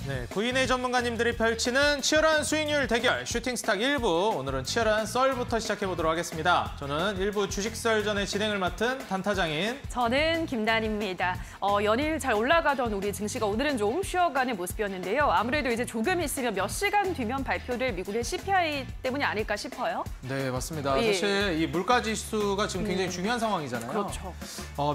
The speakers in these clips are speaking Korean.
네, 구인의 전문가님들이 펼치는 치열한 수익률 대결 슈팅스탁 1부. 오늘은 치열한 썰부터 시작해보도록 하겠습니다. 저는 1부 주식설전의 진행을 맡은 단타장인 저는 김단입니다. 연일 잘 올라가던 우리 증시가 오늘은 좀 쉬어가는 모습이었는데요. 아무래도 이제 조금 있으면 몇 시간 뒤면 발표될 미국의 CPI 때문이 아닐까 싶어요. 네, 맞습니다. 예. 사실 이 물가지수가 지금 굉장히 중요한 상황이잖아요. 그렇죠.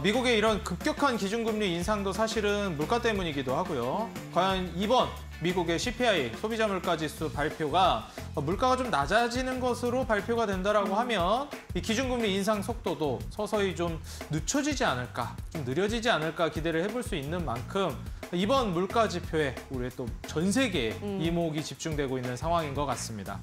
미국의 이런 급격한 기준금리 인상도 사실은 물가 때문이기도 하고요. 과연 이번 미국의 CPI, 소비자 물가지수 발표가 물가가 좀 낮아지는 것으로 발표가 된다라고 하면 이 기준금리 인상 속도도 서서히 좀 늦춰지지 않을까, 좀 느려지지 않을까 기대를 해볼 수 있는 만큼 이번 물가 지표에 우리 또 전 세계에 이목이 집중되고 있는 상황인 것 같습니다.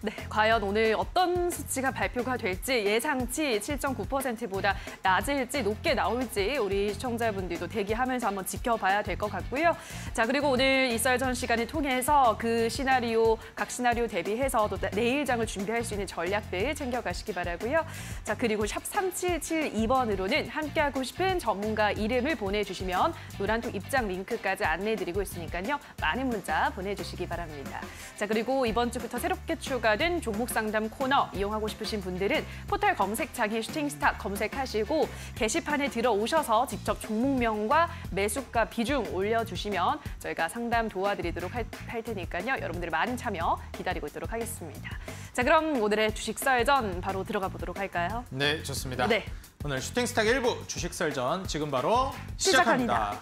네, 과연 오늘 어떤 수치가 발표가 될지 예상치 7.9%보다 낮을지 높게 나올지 우리 시청자분들도 대기하면서 한번 지켜봐야 될 것 같고요. 자, 그리고 오늘 이썰전 시간을 통해서 그 시나리오, 각 시나리오 대비해서 또 내일 장을 준비할 수 있는 전략들 챙겨가시기 바라고요. 자, 그리고 샵 3772번으로는 함께하고 싶은 전문가 이름을 보내주시면 노란톡 입장 링크까지 안내해드리고 있으니까요. 많은 문자 보내주시기 바랍니다. 자, 그리고 이번 주부터 새롭게 추가된 종목 상담 코너 이용하고 싶으신 분들은 포털 검색창에 슈팅스탁 검색하시고 게시판에 들어오셔서 직접 종목명과 매수가 비중 올려주시면 저희가 상담 도와드리도록 할 테니까요. 여러분들의 많은 참여 기다리고 있도록 하겠습니다. 자, 그럼 오늘의 주식설전 바로 들어가 보도록 할까요? 네, 좋습니다. 네. 오늘 슈팅스탁 1부 주식설전 지금 바로 시작합니다.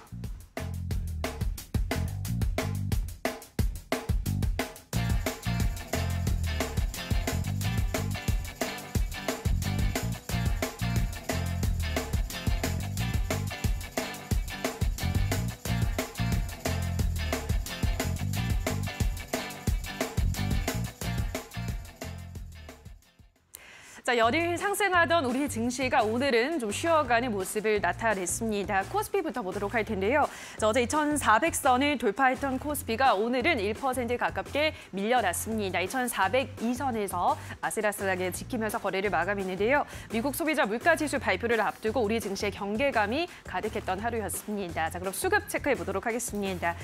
자, 열일 상승하던 우리 증시가 오늘은 좀 쉬어가는 모습을 나타냈습니다. 코스피부터 보도록 할 텐데요. 자, 어제 2,400선을 돌파했던 코스피가 오늘은 1% 가깝게 밀려났습니다. 2,402선에서 아슬아슬하게 지키면서 거래를 마감했는데요. 미국 소비자 물가지수 발표를 앞두고 우리 증시의 경계감이 가득했던 하루였습니다. 자, 그럼 수급 체크해 보도록 하겠습니다.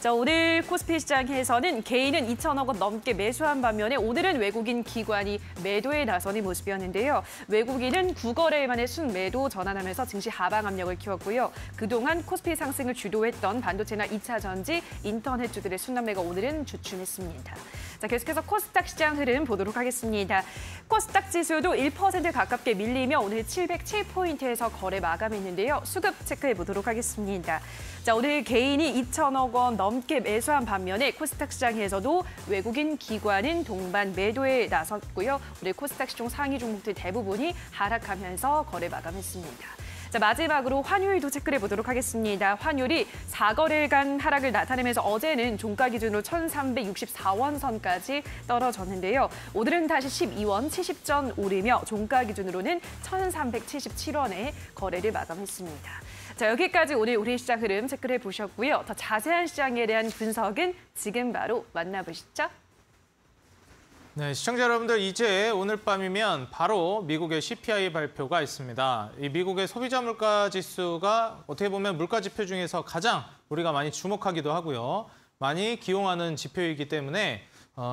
자, 오늘 코스피 시장에서는 개인은 2천억 원 넘게 매수한 반면에 오늘은 외국인 기관이 매도에 나서는 모습이었는데요. 외국인은 9거래일 만에 순매도 전환하면서 증시 하방 압력을 키웠고요. 그동안 코스피 상승을 주도했던 반도체나 2차 전지, 인터넷주들의 순환매가 오늘은 주춤했습니다. 자, 계속해서 코스닥 시장 흐름 보도록 하겠습니다. 코스닥 지수도 1% 가깝게 밀리며 오늘 707포인트에서 거래 마감했는데요. 수급 체크해 보도록 하겠습니다. 자, 오늘 개인이 2천억 원 넘게 매수한 반면에 코스닥 시장에서도 외국인 기관은 동반 매도에 나섰고요. 우리 코스닥 시총 상위 종목들 대부분이 하락하면서 거래 마감했습니다. 자, 마지막으로 환율도 체크해 보도록 하겠습니다. 환율이 4거래일간 하락을 나타내면서 어제는 종가 기준으로 1,364원 선까지 떨어졌는데요. 오늘은 다시 12원 70전 오르며 종가 기준으로는 1,377원에 거래를 마감했습니다. 자, 여기까지 오늘 우리 시장 흐름 체크해 보셨고요. 더 자세한 시장에 대한 분석은 지금 바로 만나보시죠. 네, 시청자 여러분들, 이제 오늘 밤이면 바로 미국의 CPI 발표가 있습니다. 이 미국의 소비자 물가 지수가 어떻게 보면 물가 지표 중에서 가장 우리가 많이 주목하기도 하고요. 많이 기용하는 지표이기 때문에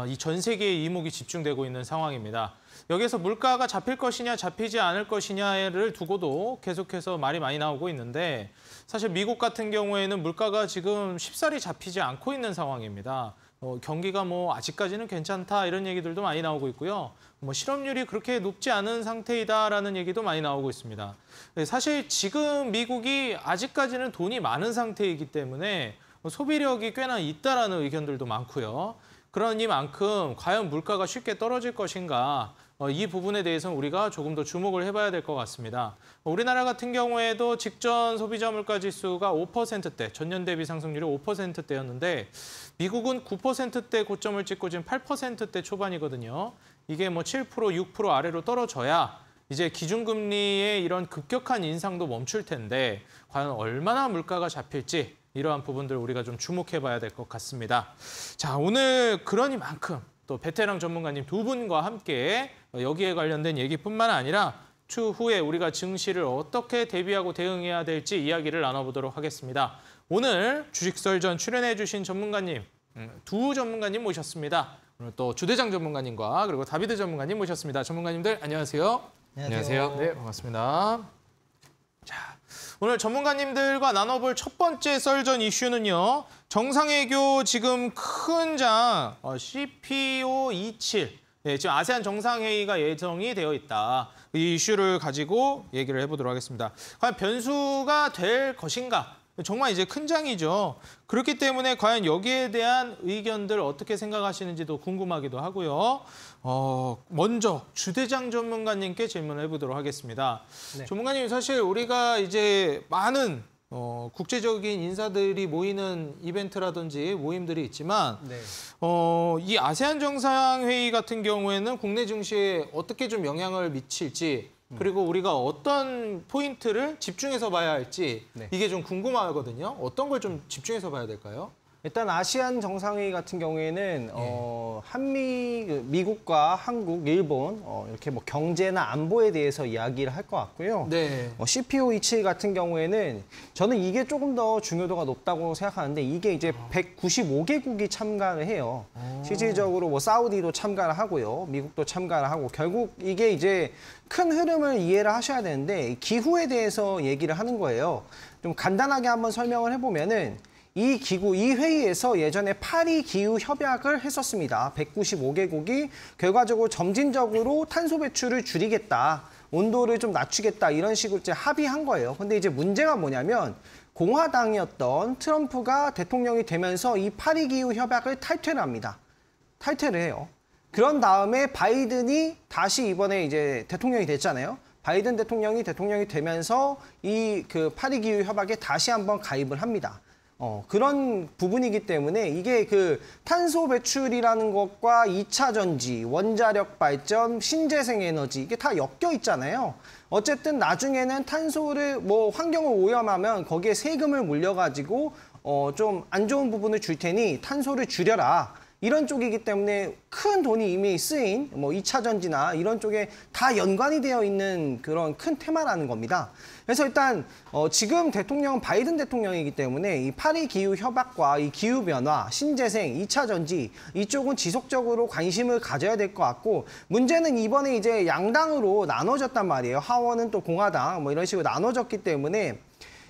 이 전 세계의 이목이 집중되고 있는 상황입니다. 여기서 물가가 잡힐 것이냐 잡히지 않을 것이냐를 두고도 계속해서 말이 많이 나오고 있는데 사실 미국 같은 경우에는 물가가 지금 쉽사리 잡히지 않고 있는 상황입니다. 경기가 아직까지는 괜찮다 이런 얘기들도 많이 나오고 있고요. 실업률이 그렇게 높지 않은 상태이다라는 얘기도 많이 나오고 있습니다. 사실 지금 미국이 아직까지는 돈이 많은 상태이기 때문에 소비력이 꽤나 있다라는 의견들도 많고요. 그러니만큼 과연 물가가 쉽게 떨어질 것인가, 이 부분에 대해서는 우리가 조금 더 주목을 해봐야 될 것 같습니다. 우리나라 같은 경우에도 직전 소비자 물가 지수가 5%대, 전년 대비 상승률이 5%대였는데 미국은 9%대 고점을 찍고 지금 8%대 초반이거든요. 이게 7%, 6% 아래로 떨어져야 이제 기준금리의 이런 급격한 인상도 멈출 텐데 과연 얼마나 물가가 잡힐지 이러한 부분들 우리가 좀 주목해봐야 될 것 같습니다. 자, 오늘 그러니만큼 또 베테랑 전문가님 두 분과 함께 여기에 관련된 얘기뿐만 아니라 추후에 우리가 증시를 어떻게 대비하고 대응해야 될지 이야기를 나눠보도록 하겠습니다. 오늘 주식설전 출연해 주신 전문가님, 두 전문가님 모셨습니다. 오늘 또 주대장 전문가님과 그리고 다비드 전문가님 모셨습니다. 전문가님들 안녕하세요. 안녕하세요. 네, 반갑습니다. 자, 오늘 전문가님들과 나눠볼 첫 번째 썰전 이슈는요. 정상외교 지금 큰 장 CPO27 지금 아세안 정상회의가 예정이 되어 있다. 이 이슈를 가지고 얘기를 해보도록 하겠습니다. 과연 변수가 될 것인가? 정말 이제 큰 장이죠. 그렇기 때문에 과연 여기에 대한 의견들 어떻게 생각하시는지도 궁금하기도 하고요. 먼저 주대장 전문가님께 질문을 해보도록 하겠습니다. 네. 전문가님, 사실 우리가 이제 많은 국제적인 인사들이 모이는 이벤트라든지 모임들이 있지만 네. 이 아세안 정상회의 같은 경우에는 국내 증시에 어떻게 좀 영향을 미칠지 그리고 우리가 어떤 포인트를 집중해서 봐야 할지 네. 이게 좀 궁금하거든요. 어떤 걸 좀 집중해서 봐야 될까요? 일단 아시안 정상회의 같은 경우에는 미국과 한국, 일본 이렇게 뭐 경제나 안보에 대해서 이야기를 할 것 같고요. 네. CPO27 같은 경우에는 저는 이게 조금 더 중요도가 높다고 생각하는데 이게 이제 195개국이 참가를 해요. 실질적으로 뭐 사우디도 참가를 하고요. 미국도 참가를 하고 결국 이게 이제 큰 흐름을 이해를 하셔야 되는데 기후에 대해서 얘기를 하는 거예요. 좀 간단하게 한번 설명을 해보면은 이 회의에서 예전에 파리 기후 협약을 했었습니다. 195개국이 결과적으로 점진적으로 탄소 배출을 줄이겠다, 온도를 좀 낮추겠다 이런 식으로 이제 합의한 거예요. 근데 이제 문제가 뭐냐면 공화당이었던 트럼프가 대통령이 되면서 이 파리 기후 협약을 탈퇴를 합니다. 탈퇴를 해요. 그런 다음에 바이든이 다시 이번에 이제 대통령이 됐잖아요. 바이든 대통령이 되면서 이 그 파리 기후 협약에 다시 한번 가입을 합니다. 그런 부분이기 때문에 이게 그 탄소 배출이라는 것과 2차 전지, 원자력 발전, 신재생 에너지 이게 다 엮여 있잖아요. 어쨌든 나중에는 탄소를 뭐 환경을 오염하면 거기에 세금을 물려가지고 좀 안 좋은 부분을 줄 테니 탄소를 줄여라. 이런 쪽이기 때문에 큰 돈이 이미 쓰인 뭐 2차 전지나 이런 쪽에 다 연관이 되어 있는 그런 큰 테마라는 겁니다. 그래서 일단 지금 대통령은 바이든 대통령이기 때문에 이 파리 기후 협약과 이 기후 변화, 신재생, 2차 전지 이쪽은 지속적으로 관심을 가져야 될 것 같고 문제는 이번에 이제 양당으로 나눠졌단 말이에요. 하원은 또 공화당 뭐 이런 식으로 나눠졌기 때문에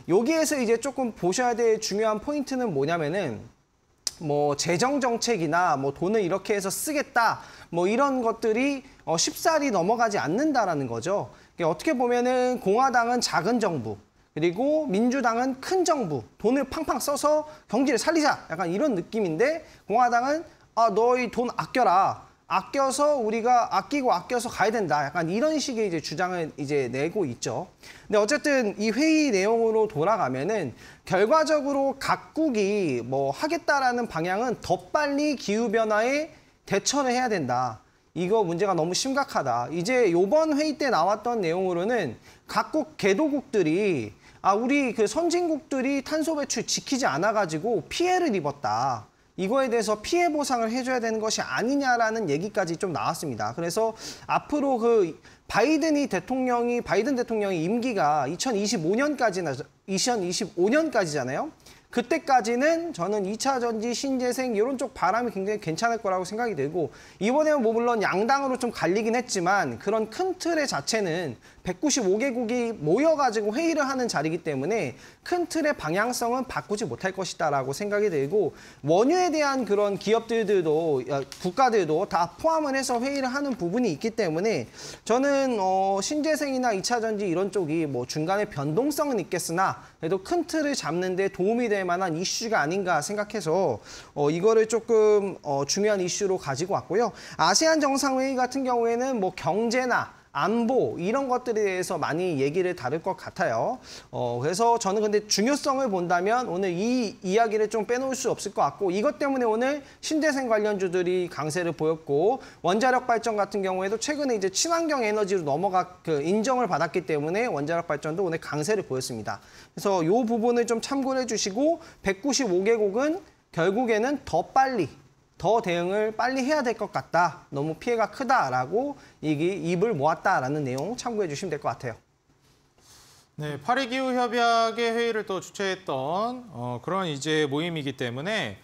여기에서 이제 조금 보셔야 될 중요한 포인트는 뭐냐면은 뭐 재정 정책이나 뭐 돈을 이렇게 해서 쓰겠다 뭐 이런 것들이 쉽사리 넘어가지 않는다라는 거죠. 어떻게 보면은 공화당은 작은 정부 그리고 민주당은 큰 정부 돈을 팡팡 써서 경제를 살리자 약간 이런 느낌인데 공화당은 너희 돈 아껴라. 아껴서 우리가 아껴서 가야 된다. 약간 이런 식의 이제 주장을 이제 내고 있죠. 근데 어쨌든 이 회의 내용으로 돌아가면은 결과적으로 각국이 뭐 하겠다라는 방향은 더 빨리 기후변화에 대처를 해야 된다. 이거 문제가 너무 심각하다. 이제 요번 회의 때 나왔던 내용으로는 각국 개도국들이 우리 그 선진국들이 탄소 배출 지키지 않아가지고 피해를 입었다. 이거에 대해서 피해 보상을 해줘야 되는 것이 아니냐라는 얘기까지 좀 나왔습니다. 그래서 앞으로 그 바이든 대통령이 임기가 2025년까지잖아요. 그때까지는 저는 2차 전지, 신재생 이런 쪽 바람이 굉장히 괜찮을 거라고 생각이 들고 이번에는 뭐 물론 양당으로 좀 갈리긴 했지만 그런 큰 틀의 자체는 195개국이 모여가지고 회의를 하는 자리이기 때문에 큰 틀의 방향성은 바꾸지 못할 것이다라고 생각이 들고 원유에 대한 그런 기업들도 국가들도 다 포함을 해서 회의를 하는 부분이 있기 때문에 저는 신재생이나 2차 전지 이런 쪽이 뭐 중간에 변동성은 있겠으나 그래도 큰 틀을 잡는 데 도움이 될 만한 이슈가 아닌가 생각해서 이거를 조금 중요한 이슈로 가지고 왔고요. 아세안 정상회의 같은 경우에는 뭐 경제나 안보 이런 것들에 대해서 많이 얘기를 다룰 것 같아요. 그래서 저는 근데 중요성을 본다면 오늘 이 이야기를 좀 빼놓을 수 없을 것 같고 이것 때문에 오늘 신재생 관련주들이 강세를 보였고 원자력 발전 같은 경우에도 최근에 이제 친환경 에너지로 인정을 받았기 때문에 원자력 발전도 오늘 강세를 보였습니다. 그래서 이 부분을 좀 참고를 해주시고 195개국은 결국에는 더 대응을 빨리 해야 될 것 같다. 너무 피해가 크다라고 입을 모았다라는 내용 참고해 주시면 될 것 같아요. 네, 파리 기후 협약의 회의를 또 주최했던 그런 이제 모임이기 때문에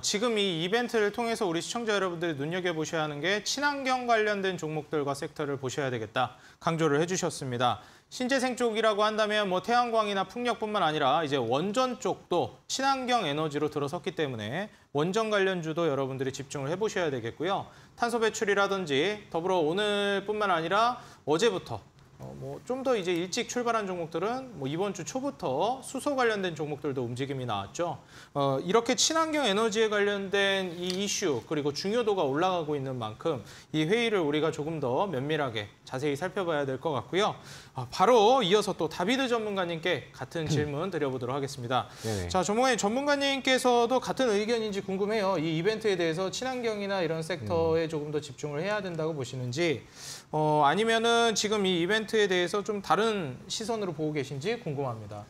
지금 이 이벤트를 통해서 우리 시청자 여러분들이 눈여겨보셔야 하는 게 친환경 관련된 종목들과 섹터를 보셔야 되겠다 강조를 해주셨습니다. 신재생 쪽이라고 한다면 뭐 태양광이나 풍력뿐만 아니라 이제 원전 쪽도 친환경 에너지로 들어섰기 때문에 원전 관련주도 여러분들이 집중을 해보셔야 되겠고요. 탄소 배출이라든지 더불어 오늘뿐만 아니라 어제부터 뭐 좀 더 이제 일찍 출발한 종목들은 뭐 이번 주 초부터 수소 관련된 종목들도 움직임이 나왔죠. 이렇게 친환경 에너지에 관련된 이 이슈 그리고 중요도가 올라가고 있는 만큼 이 회의를 우리가 조금 더 면밀하게 자세히 살펴봐야 될 것 같고요. 바로 이어서 또 다비드 전문가님께 같은 질문 드려보도록 하겠습니다. 네네. 자, 전문가님께서도 같은 의견인지 궁금해요. 이 이벤트에 대해서 친환경이나 이런 섹터에 조금 더 집중을 해야 된다고 보시는지 아니면은 지금 이 이벤트에 대해서 좀 다른 시선으로 보고 계신지 궁금합니다.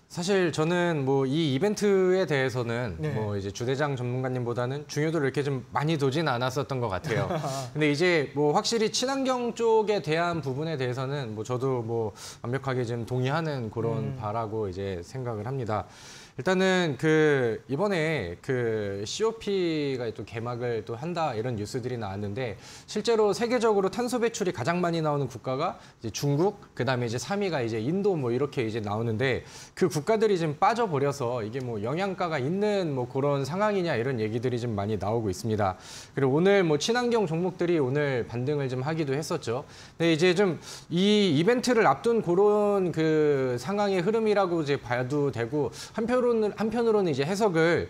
사실 저는 뭐 이 이벤트에 대해서는 네. 뭐 이제 주대장 전문가님보다는 중요도를 이렇게 좀 많이 두진 않았었던 것 같아요. 근데 이제 뭐 확실히 친환경 쪽에 대한 부분에 대해서는 뭐 저도 뭐 완벽하게 좀 동의하는 그런 바라고 이제 생각을 합니다. 일단은 그 이번에 그 COP가 또 개막을 또 한다 이런 뉴스들이 나왔는데 실제로 세계적으로 탄소 배출이 가장 많이 나오는 국가가 이제 중국, 그다음에 이제 3위가 이제 인도 뭐 이렇게 이제 나오는데 그 국가들이 좀 빠져버려서 이게 뭐 영양가가 있는 뭐 그런 상황이냐 이런 얘기들이 좀 많이 나오고 있습니다. 그리고 오늘 뭐 친환경 종목들이 오늘 반등을 좀 하기도 했었죠. 근데 이제 좀 이 이벤트를 앞둔 그런 그 상황의 흐름이라고 이제 봐도 되고 한편으로는 이제 해석을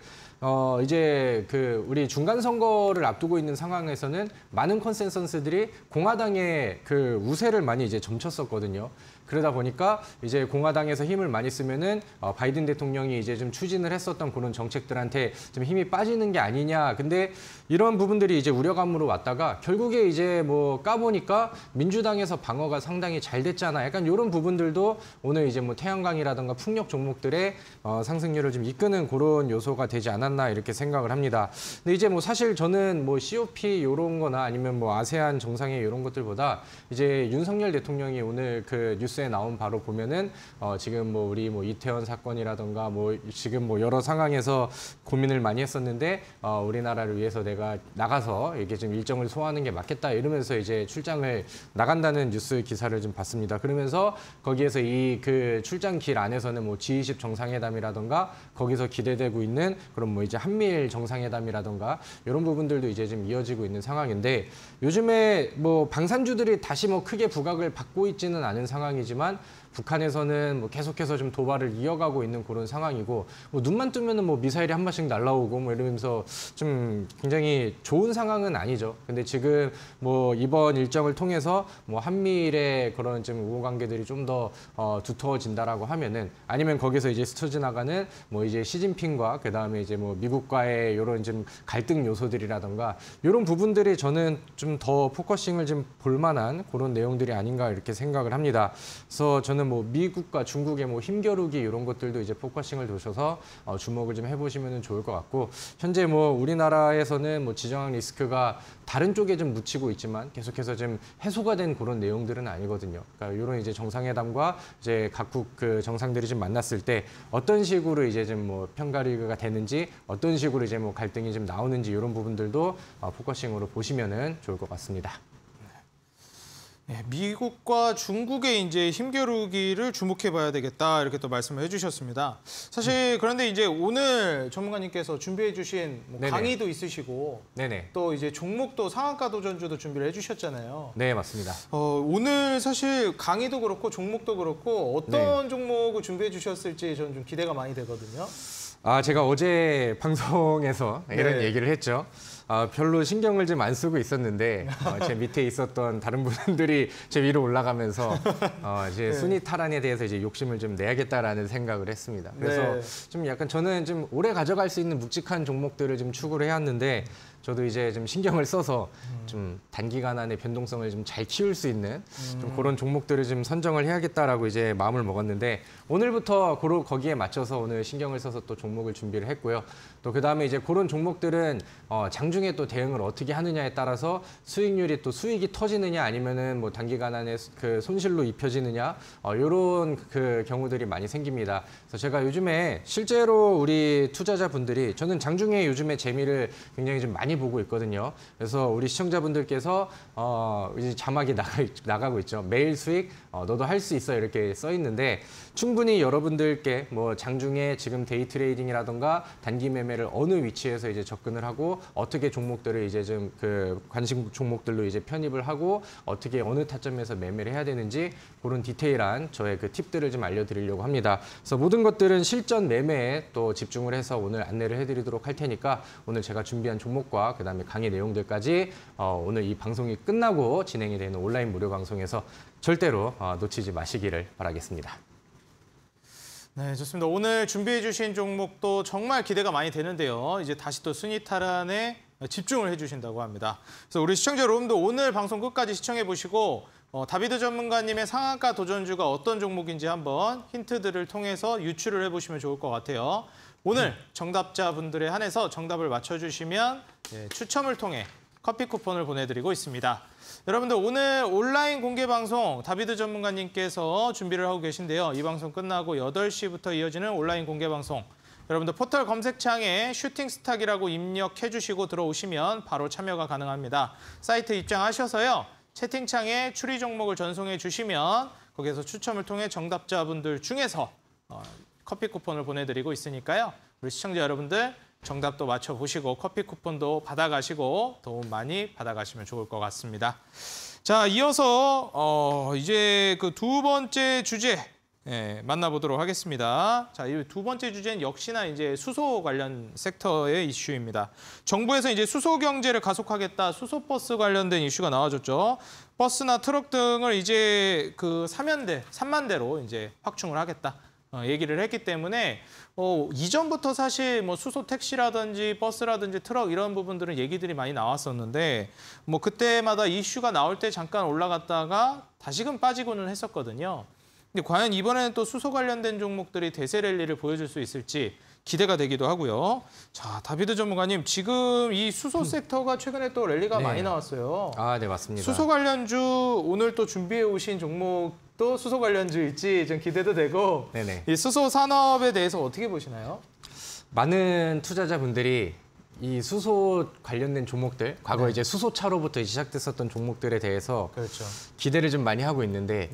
이제 그 우리 중간 선거를 앞두고 있는 상황에서는 많은 컨센서스들이 공화당의 그 우세를 많이 이제 점쳤었거든요. 그러다 보니까 이제 공화당에서 힘을 많이 쓰면은 바이든 대통령이 이제 좀 추진을 했었던 그런 정책들한테 좀 힘이 빠지는 게 아니냐. 근데 이런 부분들이 이제 우려감으로 왔다가 결국에 이제 뭐 까보니까 민주당에서 방어가 상당히 잘 됐잖아. 약간 이런 부분들도 오늘 이제 뭐 태양광이라든가 풍력 종목들의 상승률을 좀 이끄는 그런 요소가 되지 않았나 이렇게 생각을 합니다. 근데 이제 뭐 사실 저는 뭐 COP 이런 거나 아니면 뭐 아세안 정상회 이런 것들보다 이제 윤석열 대통령이 오늘 그 뉴스에 나온 바로 보면은 지금 뭐 우리 뭐 이태원 사건이라든가 뭐 지금 뭐 여러 상황에서 고민을 많이 했었는데 우리나라를 위해서 내가 나가서 이렇게 좀 일정을 소화하는 게 맞겠다 이러면서 이제 출장을 나간다는 뉴스 기사를 좀 봤습니다. 그러면서 거기에서 이 그 출장 길 안에서는 뭐 G20 정상회담이라든가 거기서 기대되고 있는 그런 뭐 이제 한미일 정상회담이라든가 이런 부분들도 이제 좀 이어지고 있는 상황인데 요즘에 뭐 방산주들이 다시 뭐 크게 부각을 받고 있지는 않은 상황이지만 북한에서는 뭐 계속해서 좀 도발을 이어가고 있는 그런 상황이고 뭐 눈만 뜨면은 뭐 미사일이 한 발씩 날라오고 뭐 이러면서 좀 굉장히 좋은 상황은 아니죠. 근데 지금 뭐 이번 일정을 통해서 뭐 한미일의 그런 좀 우호 관계들이 좀 더 두터워진다라고 하면은 아니면 거기서 이제 스쳐 지나가는 뭐 이제 시진핑과 그다음에 이제 뭐 미국과의 이런 좀 갈등 요소들이라든가 이런 부분들이 저는 좀 더 포커싱을 좀 볼 만한 그런 내용들이 아닌가 이렇게 생각을 합니다. 그래서 저는 뭐 미국과 중국의 뭐 힘겨루기 이런 것들도 이제 포커싱을 두셔서 주목을 좀 해보시면 좋을 것 같고 현재 뭐 우리나라에서는 뭐 지정학 리스크가 다른 쪽에 좀 묻히고 있지만 계속해서 좀 해소가 된 그런 내용들은 아니거든요. 그러니까 이런 이제 정상회담과 이제 각국 그 정상들이 좀 만났을 때 어떤 식으로 이제 좀 뭐 편가르기가 되는지 어떤 식으로 이제 뭐 갈등이 좀 나오는지 이런 부분들도 포커싱으로 보시면은 좋을 것 같습니다. 네, 미국과 중국의 이제 힘겨루기를 주목해봐야 되겠다 이렇게 또 말씀을 해주셨습니다. 사실 그런데 이제 오늘 전문가님께서 준비해주신 뭐 네네. 강의도 있으시고 네네. 또 이제 종목도 상한가 도전주도 준비를 해주셨잖아요. 네, 맞습니다. 오늘 사실 강의도 그렇고 종목도 그렇고 어떤 종목을 준비해 주셨을지 저는 좀 기대가 많이 되거든요. 제가 어제 방송에서 이런 네. 얘기를 했죠. 별로 신경을 좀 안 쓰고 있었는데 제 밑에 있었던 다른 분들이 제 위로 올라가면서 이제 순위 탈환에 대해서 이제 욕심을 좀 내야겠다라는 생각을 했습니다. 그래서 좀 약간 저는 좀 오래 가져갈 수 있는 묵직한 종목들을 좀 추구를 해왔는데 저도 이제 좀 신경을 써서 좀 단기간 안에 변동성을 좀 잘 키울 수 있는 좀 그런 종목들을 좀 선정을 해야겠다라고 이제 마음을 먹었는데 오늘부터 거기에 맞춰서 오늘 신경을 써서 또 종목을 준비를 했고요. 또 그다음에 이제 그런 종목들은 장중에 또 대응을 어떻게 하느냐에 따라서 수익률이 또 수익이 터지느냐 아니면은 뭐 단기간 안에 그 손실로 입혀지느냐 이런 그 경우들이 많이 생깁니다. 그래서 제가 요즘에 실제로 우리 투자자분들이 저는 장중에 요즘에 재미를 굉장히 좀 많이 보고 있거든요. 그래서 우리 시청자분들께서 이제 자막이 나가고 있죠. 매일 수익 너도 할 수 있어 이렇게 써 있는데 충분히 여러분들께 뭐 장중에 지금 데이 트레이딩이라던가 단기 매매를 어느 위치에서 이제 접근을 하고 어떻게 종목들을 이제 좀 그 관심 종목들로 이제 편입을 하고 어떻게 어느 타점에서 매매를 해야 되는지 그런 디테일한 저의 그 팁들을 좀 알려드리려고 합니다. 그래서 모든 것들은 실전 매매에 또 집중을 해서 오늘 안내를 해드리도록 할 테니까 오늘 제가 준비한 종목과 그다음에 강의 내용들까지 오늘 이 방송이 끝나고 진행이 되는 온라인 무료 방송에서 절대로 놓치지 마시기를 바라겠습니다. 네, 좋습니다. 오늘 준비해 주신 종목도 정말 기대가 많이 되는데요. 이제 다시 또 순위 탈환에 집중을 해주신다고 합니다. 그래서 우리 시청자 여러분도 오늘 방송 끝까지 시청해 보시고 다비드 전문가님의 상한가 도전주가 어떤 종목인지 한번 힌트들을 통해서 유추를 해보시면 좋을 것 같아요. 오늘 정답자분들에 한해서 정답을 맞춰주시면 추첨을 통해 커피 쿠폰을 보내드리고 있습니다. 여러분들 오늘 온라인 공개 방송 다비드 전문가님께서 준비를 하고 계신데요. 이 방송 끝나고 8시부터 이어지는 온라인 공개 방송. 여러분들 포털 검색창에 슈팅스탁이라고 입력해 주시고 들어오시면 바로 참여가 가능합니다. 사이트 입장하셔서요. 채팅창에 추리 종목을 전송해 주시면 거기에서 추첨을 통해 정답자분들 중에서 커피 쿠폰을 보내드리고 있으니까요. 우리 시청자 여러분들 정답도 맞춰보시고 커피 쿠폰도 받아가시고 도움 많이 받아가시면 좋을 것 같습니다. 자, 이어서 이제 그 두 번째 주제 만나보도록 하겠습니다. 자, 이 두 번째 주제는 역시나 이제 수소 관련 섹터의 이슈입니다. 정부에서 이제 수소 경제를 가속하겠다, 수소 버스 관련된 이슈가 나와줬죠. 버스나 트럭 등을 이제 그 3만 대로 이제 확충을 하겠다. 얘기를 했기 때문에 이전부터 사실 뭐 수소 택시라든지 버스라든지 트럭 이런 부분들은 얘기들이 많이 나왔었는데 뭐 그때마다 이슈가 나올 때 잠깐 올라갔다가 다시금 빠지고는 했었거든요. 근데 과연 이번에는 또 수소 관련된 종목들이 대세 랠리를 보여줄 수 있을지 기대가 되기도 하고요. 자, 다비드 전문가님, 지금 이 수소 섹터가 최근에 또 랠리가 많이 나왔어요. 네, 맞습니다. 수소 관련주 오늘 또 준비해 오신 종목도 수소 관련주일지 좀 기대도 되고 네네. 이 수소 산업에 대해서 어떻게 보시나요? 많은 투자자분들이 이 수소 관련된 종목들, 과거 이제 수소차로부터 시작됐었던 종목들에 대해서 그렇죠. 기대를 좀 많이 하고 있는데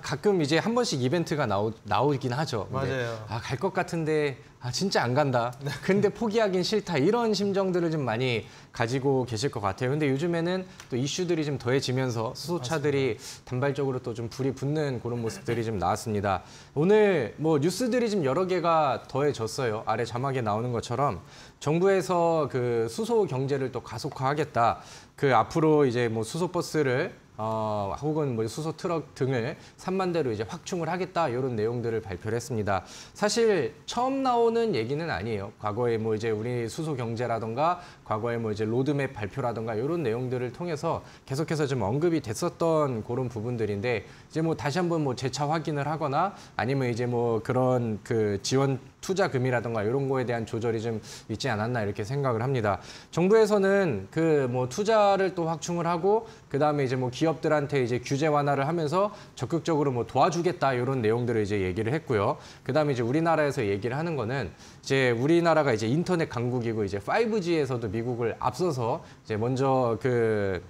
가끔 이제 한 번씩 이벤트가 나오긴 하죠. 맞아요. 갈 것 같은데 진짜 안 간다. 근데 포기하긴 싫다. 이런 심정들을 좀 많이 가지고 계실 것 같아요. 근데 요즘에는 또 이슈들이 좀 더해지면서 수소차들이 단발적으로 또 좀 불이 붙는 그런 모습들이 좀 나왔습니다. 오늘 뭐 뉴스들이 좀 여러 개가 더해졌어요. 아래 자막에 나오는 것처럼 정부에서 그 수소 경제를 또 가속화하겠다. 그 앞으로 이제 뭐 수소 버스를 혹은 뭐 수소 트럭 등을 3만 대로 이제 확충을 하겠다 이런 내용들을 발표를 했습니다. 사실 처음 나오는 얘기는 아니에요. 과거에 뭐 이제 우리 수소 경제라던가 과거에 뭐 이제 로드맵 발표라던가 이런 내용들을 통해서 계속해서 좀 언급이 됐었던 그런 부분들인데 이제 뭐 다시 한번 뭐 재차 확인을 하거나 아니면 이제 뭐 그런 그 지원 투자금이라던가 이런 거에 대한 조절이 좀 있지 않았나 이렇게 생각을 합니다. 정부에서는 그 뭐 투자를 또 확충을 하고 그다음에 이제 뭐 기업들한테 이제 규제 완화를 하면서 적극적으로 뭐 도와주겠다 이런 내용들을 이제 얘기를 했고요. 그다음에 이제 우리나라에서 얘기를 하는 거는 이제 우리나라가 이제 인터넷 강국이고 이제 5G에서도 미국을 앞서서 이제 먼저 그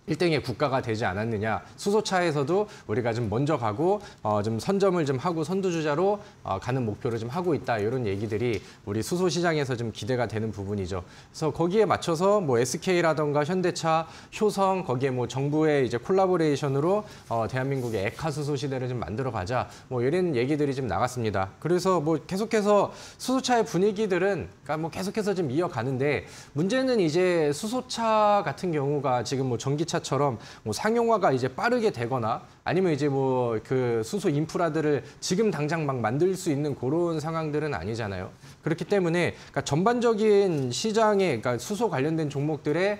1등의 국가가 되지 않았느냐. 수소차에서도 우리가 좀 먼저 가고 좀 선점을 좀 하고 선두주자로 가는 목표를 좀 하고 있다. 이런 얘기들이 우리 수소 시장에서 좀 기대가 되는 부분이죠. 그래서 거기에 맞춰서 뭐 SK라던가 현대차, 효성 거기에 뭐 정부의 이제 콜라보레이션으로 대한민국의 액화 수소 시대를 좀 만들어 가자. 뭐 이런 얘기들이 좀 나갔습니다. 그래서 뭐 계속해서 수소차의 분위기들은 그러니까 뭐 계속해서 좀 이어가는데 문제는 이제 수소차 같은 경우가 지금 뭐 전기차 처럼 뭐 상용화가 이제 빠르게 되거나 아니면 이제 뭐 그 수소 인프라들을 지금 당장 막 만들 수 있는 그런 상황들은 아니잖아요. 그렇기 때문에 그러니까 전반적인 시장에 그러니까 수소 관련된 종목들의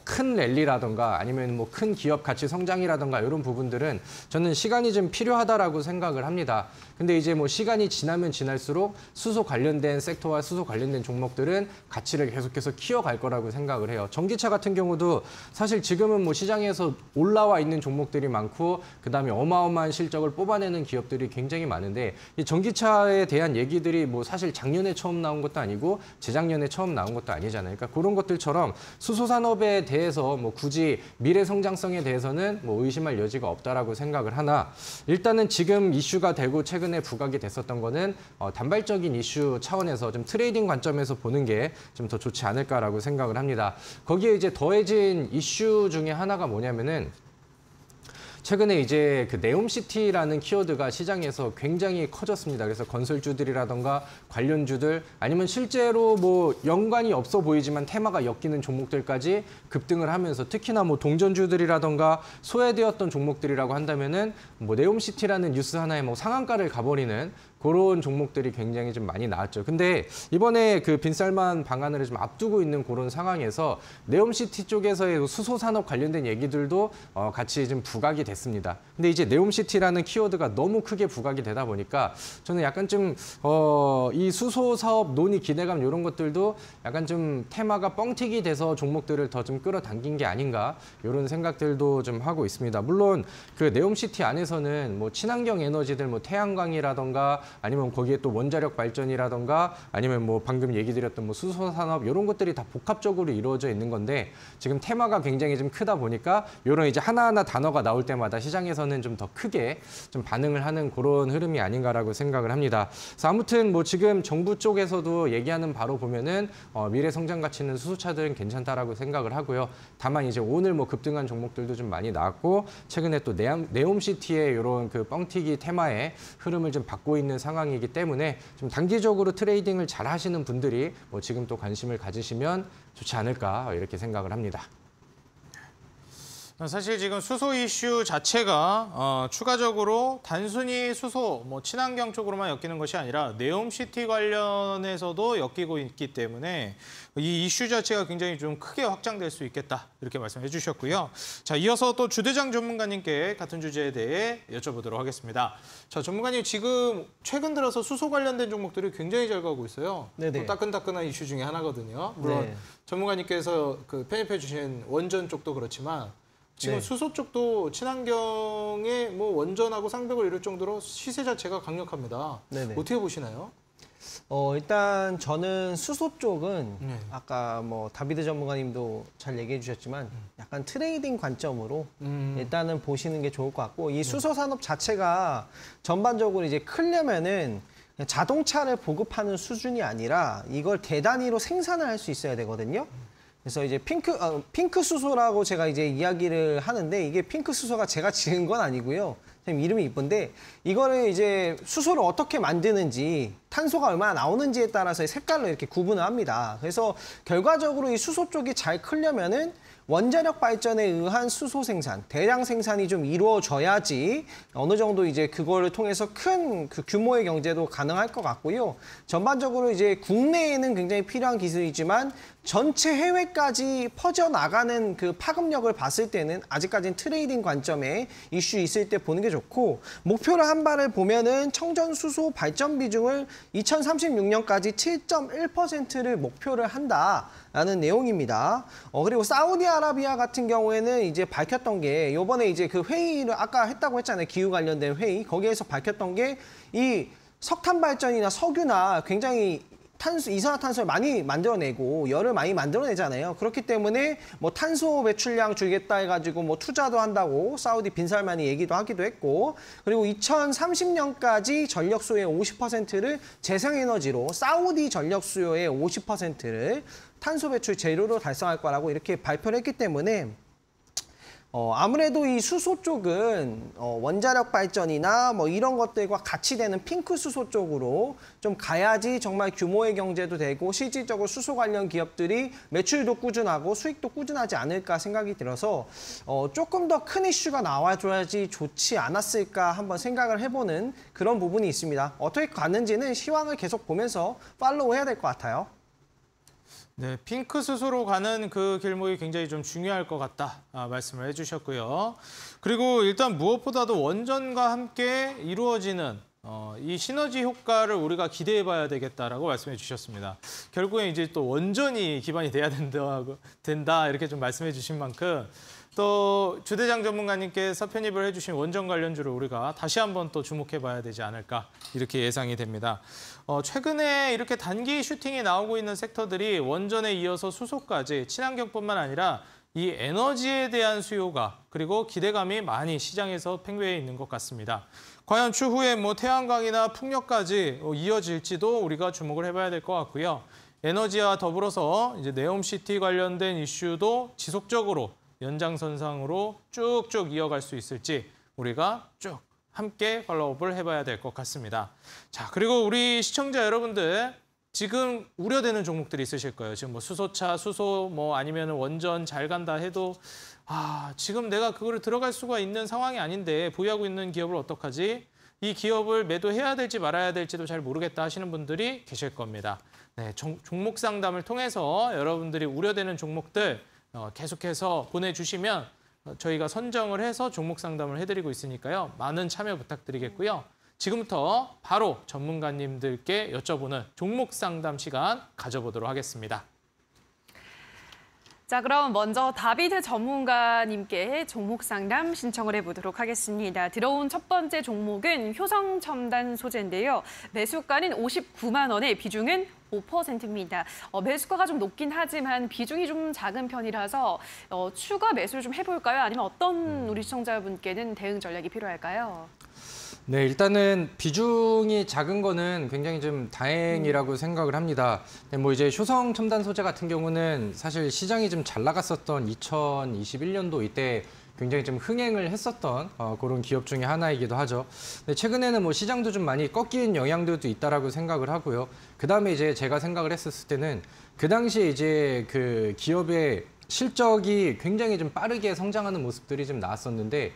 큰 랠리라던가 아니면 뭐 큰 기업 가치 성장이라던가 이런 부분들은 저는 시간이 좀 필요하다라고 생각을 합니다. 근데 이제 뭐 시간이 지나면 지날수록 수소 관련된 섹터와 수소 관련된 종목들은 가치를 계속해서 키워갈 거라고 생각을 해요. 전기차 같은 경우도 사실 지금은 뭐 시장에서 올라와 있는 종목들이 많고 그다음에 어마어마한 실적을 뽑아내는 기업들이 굉장히 많은데 이 전기차에 대한 얘기들이 뭐 사실 작년에 처음 나온 것도 아니고 재작년에 처음 나온 것도 아니잖아요. 그러니까 그런 것들처럼 수소 산업에 대해서 뭐 굳이 미래 성장성에 대해서는 뭐 의심할 여지가 없다라고 생각을 하나 일단은 지금 이슈가 되고 최근에 부각이 됐었던 거는 단발적인 이슈 차원에서 좀 트레이딩 관점에서 보는 게 좀 더 좋지 않을까라고 생각을 합니다. 거기에 이제 더해진 이슈 중에 하나가 뭐냐면은 최근에 이제 그 네옴시티라는 키워드가 시장에서 굉장히 커졌습니다. 그래서 건설주들이라던가 관련주들 아니면 실제로 뭐 연관이 없어 보이지만 테마가 엮이는 종목들까지 급등을 하면서 특히나 뭐 동전주들이라던가 소외되었던 종목들이라고 한다면은 뭐 네옴시티라는 뉴스 하나에 뭐 상한가를 가버리는 그런 종목들이 굉장히 좀 많이 나왔죠. 근데 이번에 그 빈살만 방안을 좀 앞두고 있는 그런 상황에서 네옴시티 쪽에서의 수소 산업 관련된 얘기들도 같이 좀 부각이 됐습니다. 근데 이제 네옴시티라는 키워드가 너무 크게 부각이 되다 보니까 저는 약간 좀 이 수소 사업 논의 기대감 이런 것들도 약간 좀 테마가 뻥튀기 돼서 종목들을 더 좀 끌어당긴 게 아닌가 이런 생각들도 좀 하고 있습니다. 물론 그 네옴시티 안에서는 뭐 친환경 에너지들 뭐 태양광이라던가 아니면 거기에 또 원자력 발전이라던가 아니면 뭐 방금 얘기 드렸던 뭐 수소 산업 이런 것들이 다 복합적으로 이루어져 있는 건데 지금 테마가 굉장히 좀 크다 보니까 이런 이제 하나하나 단어가 나올 때마다 시장에서는 좀 더 크게 좀 반응을 하는 그런 흐름이 아닌가라고 생각을 합니다. 그래서 아무튼 뭐 지금 정부 쪽에서도 얘기하는 바로 보면은 미래 성장 가치는 수소차들은 괜찮다라고 생각을 하고요. 다만 이제 오늘 뭐 급등한 종목들도 좀 많이 나왔고 최근에 또 네옴시티의 이런 그 뻥튀기 테마의 흐름을 좀 받고 있는 상황이기 때문에 좀 단기적으로 트레이딩을 잘 하시는 분들이 뭐 지금 또 관심을 가지시면 좋지 않을까 이렇게 생각을 합니다. 사실 지금 수소 이슈 자체가 추가적으로 단순히 수소, 뭐 친환경 쪽으로만 엮이는 것이 아니라 네옴시티 관련해서도 엮이고 있기 때문에 이 이슈 자체가 굉장히 좀 크게 확장될 수 있겠다 이렇게 말씀해 주셨고요. 자, 이어서 또 주대장 전문가님께 같은 주제에 대해 여쭤보도록 하겠습니다. 자, 전문가님 지금 최근 들어서 수소 관련된 종목들이 굉장히 잘 가고 있어요. 네네. 또 따끈따끈한 이슈 중에 하나거든요. 물론 네. 전문가님께서 그 편입해 주신 원전 쪽도 그렇지만 지금 네. 수소 쪽도 친환경의 뭐 원전하고 상벽을 이룰 정도로 시세 자체가 강력합니다. 네네. 어떻게 보시나요? 일단 저는 수소 쪽은 네. 아까 뭐 다비드 전문가님도 잘 얘기해 주셨지만 약간 트레이딩 관점으로 일단은 보시는 게 좋을 것 같고 이 수소 산업 자체가 전반적으로 이제 크려면은 그냥 자동차를 보급하는 수준이 아니라 이걸 대단위로 생산을 할 수 있어야 되거든요. 그래서 이제 핑크 수소라고 제가 이제 이야기를 하는데 이게 핑크 수소가 제가 지은 건 아니고요. 이름이 이쁜데 이거를 이제 수소를 어떻게 만드는지 탄소가 얼마나 나오는지에 따라서 색깔로 이렇게 구분을 합니다. 그래서 결과적으로 이 수소 쪽이 잘 크려면은 원자력 발전에 의한 수소 생산, 대량 생산이 좀 이루어져야지 어느 정도 이제 그거를 통해서 큰 그 규모의 경제도 가능할 것 같고요. 전반적으로 이제 국내에는 굉장히 필요한 기술이지만 전체 해외까지 퍼져나가는 그 파급력을 봤을 때는 아직까지는 트레이딩 관점에 이슈 있을 때 보는 게 좋고 목표를 한 바를 보면은 청전수소 발전 비중을 2036년까지 7.1%를 목표를 한다라는 내용입니다. 그리고 사우디아라비아 같은 경우에는 이제 밝혔던 게 요번에 이제 그 회의를 아까 했다고 했잖아요. 기후 관련된 회의. 거기에서 밝혔던 게 이 석탄 발전이나 석유나 굉장히 이산화탄소를 많이 만들어내고 열을 많이 만들어내잖아요. 그렇기 때문에 뭐 탄소 배출량 줄이겠다 해가지고 뭐 투자도 한다고 사우디 빈살만이 얘기도 하기도 했고 그리고 2030년까지 전력 수요의 50%를 재생에너지로 사우디 전력 수요의 50%를 탄소 배출 제로로 달성할 거라고 이렇게 발표를 했기 때문에 아무래도 이 수소 쪽은 원자력 발전이나 뭐 이런 것들과 같이 되는 핑크 수소 쪽으로 좀 가야지 정말 규모의 경제도 되고 실질적으로 수소 관련 기업들이 매출도 꾸준하고 수익도 꾸준하지 않을까 생각이 들어서 조금 더 큰 이슈가 나와줘야지 좋지 않았을까 한번 생각을 해보는 그런 부분이 있습니다. 어떻게 갔는지는 시황을 계속 보면서 팔로우 해야 될 것 같아요. 네, 핑크 수소로 가는 그 길목이 굉장히 좀 중요할 것 같다 말씀을 해주셨고요. 그리고 일단 무엇보다도 원전과 함께 이루어지는 이 시너지 효과를 우리가 기대해봐야 되겠다라고 말씀해 주셨습니다. 결국에 이제 또 원전이 기반이 돼야 된다 이렇게 좀 말씀해 주신 만큼 또 주대장 전문가님께서 편입을 해주신 원전 관련주를 우리가 다시 한번 또 주목해봐야 되지 않을까 이렇게 예상이 됩니다. 최근에 이렇게 단기 슈팅이 나오고 있는 섹터들이 원전에 이어서 수소까지 친환경뿐만 아니라 이 에너지에 대한 수요가 그리고 기대감이 많이 시장에서 팽배해 있는 것 같습니다. 과연 추후에 뭐 태양광이나 풍력까지 이어질지도 우리가 주목을 해봐야 될 것 같고요. 에너지와 더불어서 이제 네옴시티 관련된 이슈도 지속적으로 연장선상으로 쭉쭉 이어갈 수 있을지 우리가 쭉 함께 팔로우업을 해봐야 될 것 같습니다. 자, 그리고 우리 시청자 여러분들 지금 우려되는 종목들이 있으실 거예요. 지금 뭐 수소차, 수소 뭐 아니면 원전 잘 간다 해도 지금 내가 그거를 들어갈 수가 있는 상황이 아닌데 보유하고 있는 기업을 어떡하지? 이 기업을 매도해야 될지 말아야 될지도 잘 모르겠다 하시는 분들이 계실 겁니다. 네, 종목 상담을 통해서 여러분들이 우려되는 종목들 계속해서 보내주시면 저희가 선정을 해서 종목 상담을 해드리고 있으니까요. 많은 참여 부탁드리겠고요. 지금부터 바로 전문가님들께 여쭤보는 종목 상담 시간 가져보도록 하겠습니다. 자, 그럼 먼저 다비드 전문가님께 종목 상담 신청을 해보도록 하겠습니다. 들어온 첫 번째 종목은 효성첨단 소재인데요. 매수가는 59만 원에 비중은 5%입니다. 매수가가 좀 높긴 하지만 비중이 좀 작은 편이라서 추가 매수를 좀 해볼까요? 아니면 어떤 우리 시청자분께는 대응 전략이 필요할까요? 네, 일단은 비중이 작은 거는 굉장히 좀 다행이라고 생각을 합니다. 뭐 이제 효성 첨단 소재 같은 경우는 사실 시장이 좀 잘 나갔었던 2021년도 이때 굉장히 좀 흥행을 했었던 그런 기업 중에 하나이기도 하죠. 근데 최근에는 뭐 시장도 좀 많이 꺾이는 영향들도 있다라고 생각을 하고요. 그다음에 이제 제가 생각을 했었을 때는 그 당시에 이제 그 기업의 실적이 굉장히 좀 빠르게 성장하는 모습들이 좀 나왔었는데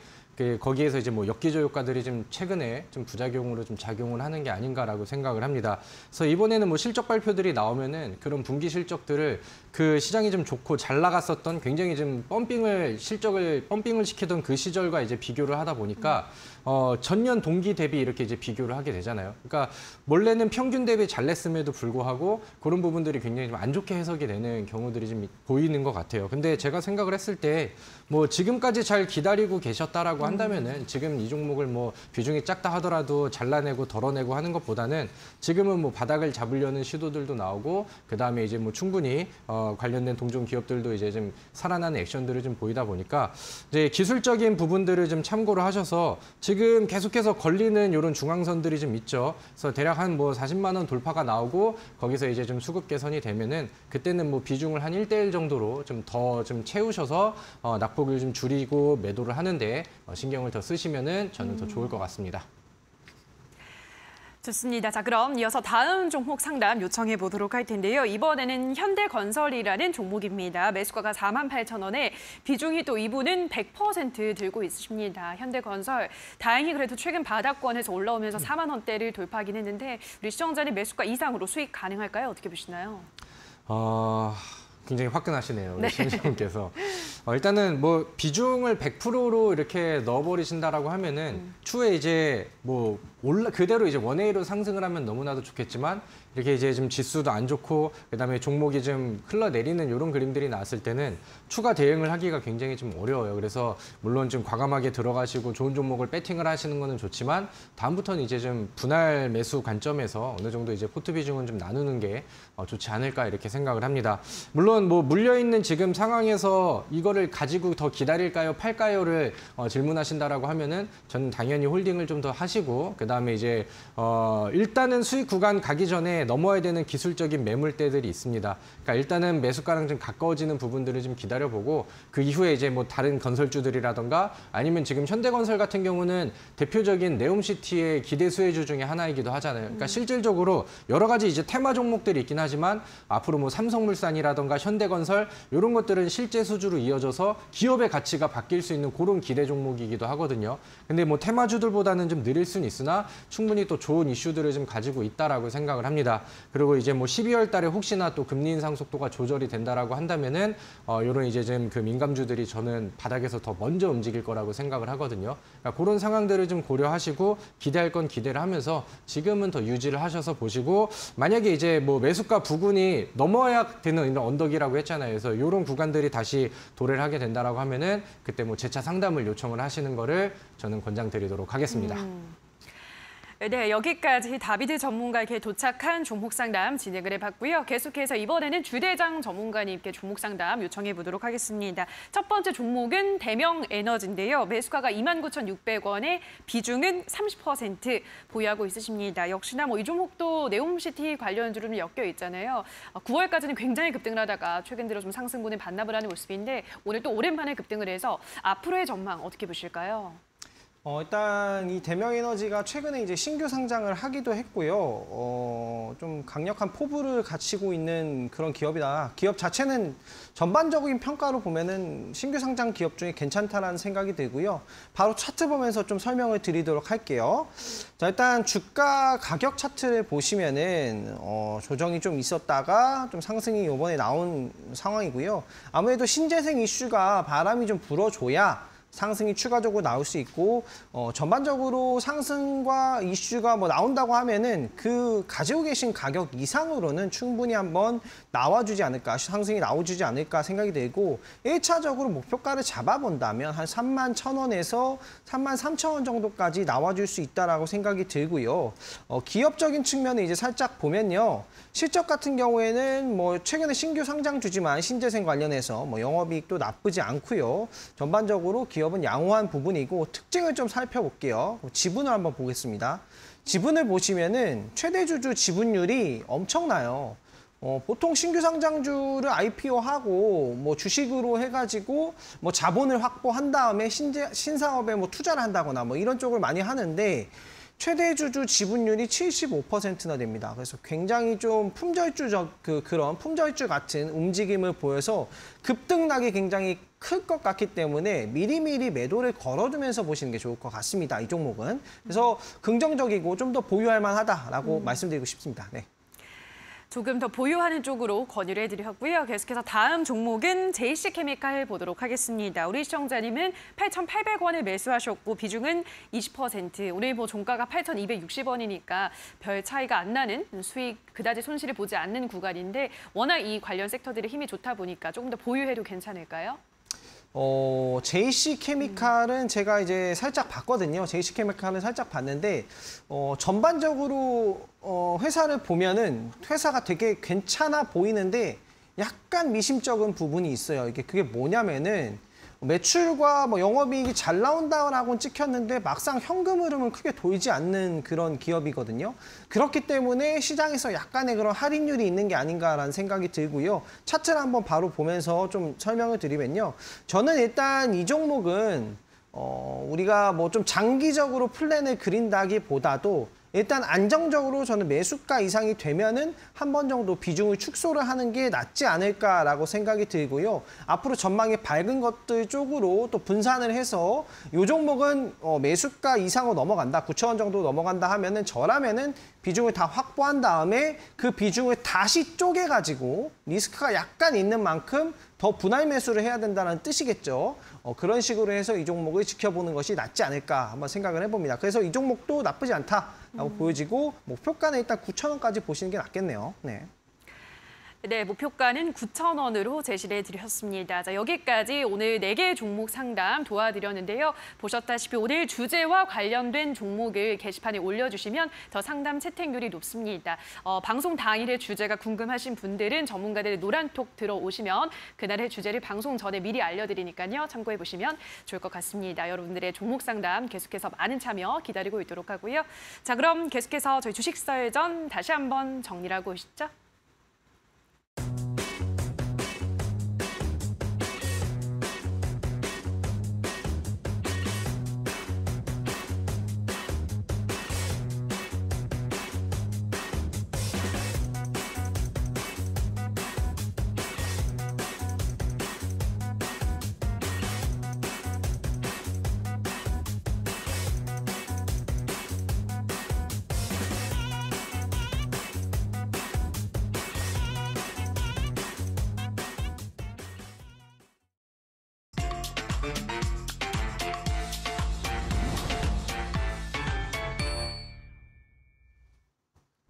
거기에서 이제 뭐 역기조 효과들이 좀 최근에 좀 부작용으로 좀 작용을 하는 게 아닌가라고 생각을 합니다. 그래서 이번에는 뭐 실적 발표들이 나오면은 그런 분기 실적들을 그 시장이 좀 좋고 잘 나갔었던 굉장히 좀 실적을 펌핑을 시키던 그 시절과 이제 비교를 하다 보니까 전년 동기 대비 이렇게 이제 비교를 하게 되잖아요. 그러니까 원래는 평균 대비 잘 냈음에도 불구하고 그런 부분들이 굉장히 좀 안 좋게 해석이 되는 경우들이 좀 보이는 것 같아요. 근데 제가 생각을 했을 때 뭐 지금까지 잘 기다리고 계셨다라고 한다면은 지금 이 종목을 뭐 비중이 작다 하더라도 잘라내고 덜어내고 하는 것보다는 지금은 뭐 바닥을 잡으려는 시도들도 나오고 그다음에 이제 뭐 충분히 관련된 동종 기업들도 이제 좀 살아나는 액션들을 좀 보이다 보니까 이제 기술적인 부분들을 좀 참고를 하셔서 지금 계속해서 걸리는 이런 중앙선들이 좀 있죠. 그래서 대략 한 뭐 40만 원 돌파가 나오고 거기서 이제 좀 수급 개선이 되면은 그때는 뭐 비중을 한 1대1 정도로 좀 더 좀 채우셔서 낙폭을 좀 줄이고 매도를 하는데 신경을 더 쓰시면은 저는 더 좋을 것 같습니다. 좋습니다. 자, 그럼 이어서 다음 종목 상담 요청해 보도록 할 텐데요. 이번에는 현대건설이라는 종목입니다. 매수가가 48,000원에 비중이 또 이분은 100% 들고 있습니다. 현대건설 다행히 그래도 최근 바닥권에서 올라오면서 4만 원대를 돌파하긴 했는데 우리 시청자님 매수가 이상으로 수익 가능할까요? 어떻게 보시나요? 굉장히 화끈하시네요. 네. 심지어께서. 일단은 뭐 비중을 100%로 이렇게 넣어버리신다라고 하면은 추후에 이제 뭐 그대로 이제 원웨이로 상승을 하면 너무나도 좋겠지만 이렇게 이제 좀 지수도 안 좋고 그다음에 종목이 좀 흘러내리는 이런 그림들이 나왔을 때는 추가 대응을 하기가 굉장히 좀 어려워요. 그래서 물론 좀 과감하게 들어가시고 좋은 종목을 배팅을 하시는 거는 좋지만 다음부터는 이제 좀 분할 매수 관점에서 어느 정도 이제 포트 비중은 좀 나누는 게 좋지 않을까 이렇게 생각을 합니다. 물론 뭐 물려있는 지금 상황에서 이거를 가지고 더 기다릴까요, 팔까요를 질문하신다라고 하면은 저는 당연히 홀딩을 좀 더 하시고 그다음에 그다음에 이제 일단은 수익 구간 가기 전에 넘어야 되는 기술적인 매물대들이 있습니다. 그러니까 일단은 매수가랑 좀 가까워지는 부분들을 좀 기다려보고 그 이후에 이제 뭐 다른 건설주들이라던가 아니면 지금 현대건설 같은 경우는 대표적인 네옴시티의 기대 수혜주 중에 하나이기도 하잖아요. 그러니까 실질적으로 여러 가지 이제 테마 종목들이 있긴 하지만 앞으로 뭐 삼성물산이라던가 현대건설 이런 것들은 실제 수주로 이어져서 기업의 가치가 바뀔 수 있는 그런 기대 종목이기도 하거든요. 근데 뭐 테마주들보다는 좀 느릴 수는 있으나 충분히 또 좋은 이슈들을 좀 가지고 있다라고 생각을 합니다. 그리고 이제 뭐 12월 달에 혹시나 또 금리 인상 속도가 조절이 된다라고 한다면은 이런 이제 좀 그 민감주들이 저는 바닥에서 더 먼저 움직일 거라고 생각을 하거든요. 그러니까 그런 상황들을 좀 고려하시고 기대할 건 기대를 하면서 지금은 더 유지를 하셔서 보시고 만약에 이제 뭐 매수가 부근이 넘어야 되는 이런 언덕이라고 했잖아요. 그래서 이런 구간들이 다시 도래를 하게 된다라고 하면은 그때 뭐 재차 상담을 요청을 하시는 거를 저는 권장드리도록 하겠습니다. 네, 여기까지 다비드 전문가에게 도착한 종목 상담 진행을 해봤고요. 계속해서 이번에는 주대장 전문가님께 종목 상담 요청해 보도록 하겠습니다. 첫 번째 종목은 대명에너지인데요. 매수가가 29,600원에 비중은 30% 보유하고 있으십니다. 역시나 뭐 이 종목도 네옴시티 관련주로 엮여 있잖아요. 9월까지는 굉장히 급등을 하다가 최근 들어 좀 상승분을 반납을 하는 모습인데 오늘 또 오랜만에 급등을 해서 앞으로의 전망 어떻게 보실까요? 일단 이 대명에너지가 최근에 이제 신규 상장을 하기도 했고요. 좀 강력한 포부를 갖추고 있는 그런 기업이다. 기업 자체는 전반적인 평가로 보면은 신규 상장 기업 중에 괜찮다라는 생각이 들고요. 바로 차트 보면서 좀 설명을 드리도록 할게요. 자, 일단 주가 가격 차트를 보시면은 조정이 좀 있었다가 좀 상승이 이번에 나온 상황이고요. 아무래도 신재생 이슈가 바람이 좀 불어줘야 상승이 추가적으로 나올 수 있고 전반적으로 상승과 이슈가 뭐 나온다고 하면은 그 가지고 계신 가격 이상으로는 충분히 한번 나와주지 않을까, 상승이 나와주지 않을까 생각이 들고 1차적으로 목표가를 잡아본다면 한 31,000원에서 33,000원 정도까지 나와줄 수 있다라고 생각이 들고요. 기업적인 측면을 이제 살짝 보면요. 실적 같은 경우에는 뭐 최근에 신규 상장주지만 신재생 관련해서 뭐 영업이익도 나쁘지 않고요. 전반적으로 기업은 양호한 부분이고 특징을 좀 살펴볼게요. 지분을 한번 보겠습니다. 지분을 보시면은 최대 주주 지분율이 엄청나요. 보통 신규 상장주를 IPO하고 뭐 주식으로 해가지고 뭐 자본을 확보한 다음에 신사업에 뭐 투자를 한다거나 뭐 이런 쪽을 많이 하는데 최대 주주 지분율이 75%나 됩니다. 그래서 굉장히 좀 그런 품절주 같은 움직임을 보여서 급등락이 굉장히 클 것 같기 때문에 미리미리 매도를 걸어두면서 보시는 게 좋을 것 같습니다. 이 종목은. 그래서 긍정적이고 좀 더 보유할 만하다라고 말씀드리고 싶습니다. 네. 조금 더 보유하는 쪽으로 권유를 해드렸고요. 계속해서 다음 종목은 JC케미칼 보도록 하겠습니다. 우리 시청자님은 8,800원에 매수하셨고 비중은 20%. 오늘 뭐 종가가 8,260원이니까 별 차이가 안 나는 수익, 그다지 손실을 보지 않는 구간인데 워낙 이 관련 섹터들의 힘이 좋다 보니까 조금 더 보유해도 괜찮을까요? JC케미칼은 제가 이제 살짝 봤거든요. JC케미칼은 살짝 봤는데 전반적으로 회사를 보면은 회사가 되게 괜찮아 보이는데 약간 미심쩍은 부분이 있어요. 그게 뭐냐면은 매출과 뭐 영업이익이 잘 나온다라고는 찍혔는데 막상 현금 흐름은 크게 돌지 않는 그런 기업이거든요. 그렇기 때문에 시장에서 약간의 그런 할인율이 있는 게 아닌가라는 생각이 들고요. 차트를 한번 바로 보면서 좀 설명을 드리면요. 저는 일단 이 종목은 우리가 뭐 좀 장기적으로 플랜을 그린다기보다도 일단 안정적으로 저는 매수가 이상이 되면은 한 번 정도 비중을 축소를 하는 게 낫지 않을까라고 생각이 들고요. 앞으로 전망이 밝은 것들 쪽으로 또 분산을 해서 이 종목은 매수가 이상으로 넘어간다, 9,000원 정도 넘어간다 하면은 저라면은 비중을 다 확보한 다음에 그 비중을 다시 쪼개가지고 리스크가 약간 있는 만큼 더 분할 매수를 해야 된다는 뜻이겠죠. 그런 식으로 해서 이 종목을 지켜보는 것이 낫지 않을까 한번 생각을 해봅니다. 그래서 이 종목도 나쁘지 않다라고 보여지고 목표가는 일단 9,000원까지 보시는 게 낫겠네요. 네. 네, 목표가는 9,000원으로 제시를 해드렸습니다. 자, 여기까지 오늘 4개 종목 상담 도와드렸는데요. 보셨다시피 오늘 주제와 관련된 종목을 게시판에 올려주시면 더 상담 채택률이 높습니다. 방송 당일의 주제가 궁금하신 분들은 전문가들의 노란톡 들어오시면 그날의 주제를 방송 전에 미리 알려드리니까요. 참고해보시면 좋을 것 같습니다. 여러분들의 종목 상담 계속해서 많은 참여 기다리고 있도록 하고요. 자, 그럼 계속해서 저희 주식설전 다시 한번 정리를 하고 오시죠.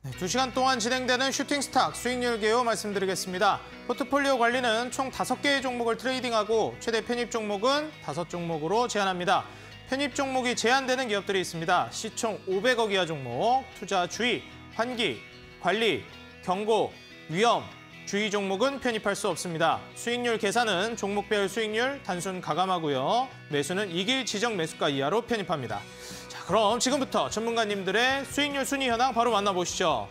네, 2시간 동안 진행되는 슈팅스탁 수익률 개요 말씀드리겠습니다. 포트폴리오 관리는 총 5개의 종목을 트레이딩하고 최대 편입 종목은 5종목으로 제한합니다. 편입 종목이 제한되는 기업들이 있습니다. 시총 500억 이하 종목, 투자 주의, 환기, 관리, 경고, 위험, 주의 종목은 편입할 수 없습니다. 수익률 계산은 종목별 수익률 단순 가감하고요. 매수는 이길 지정 매수가 이하로 편입합니다. 자, 그럼 지금부터 전문가님들의 수익률 순위 현황 바로 만나보시죠.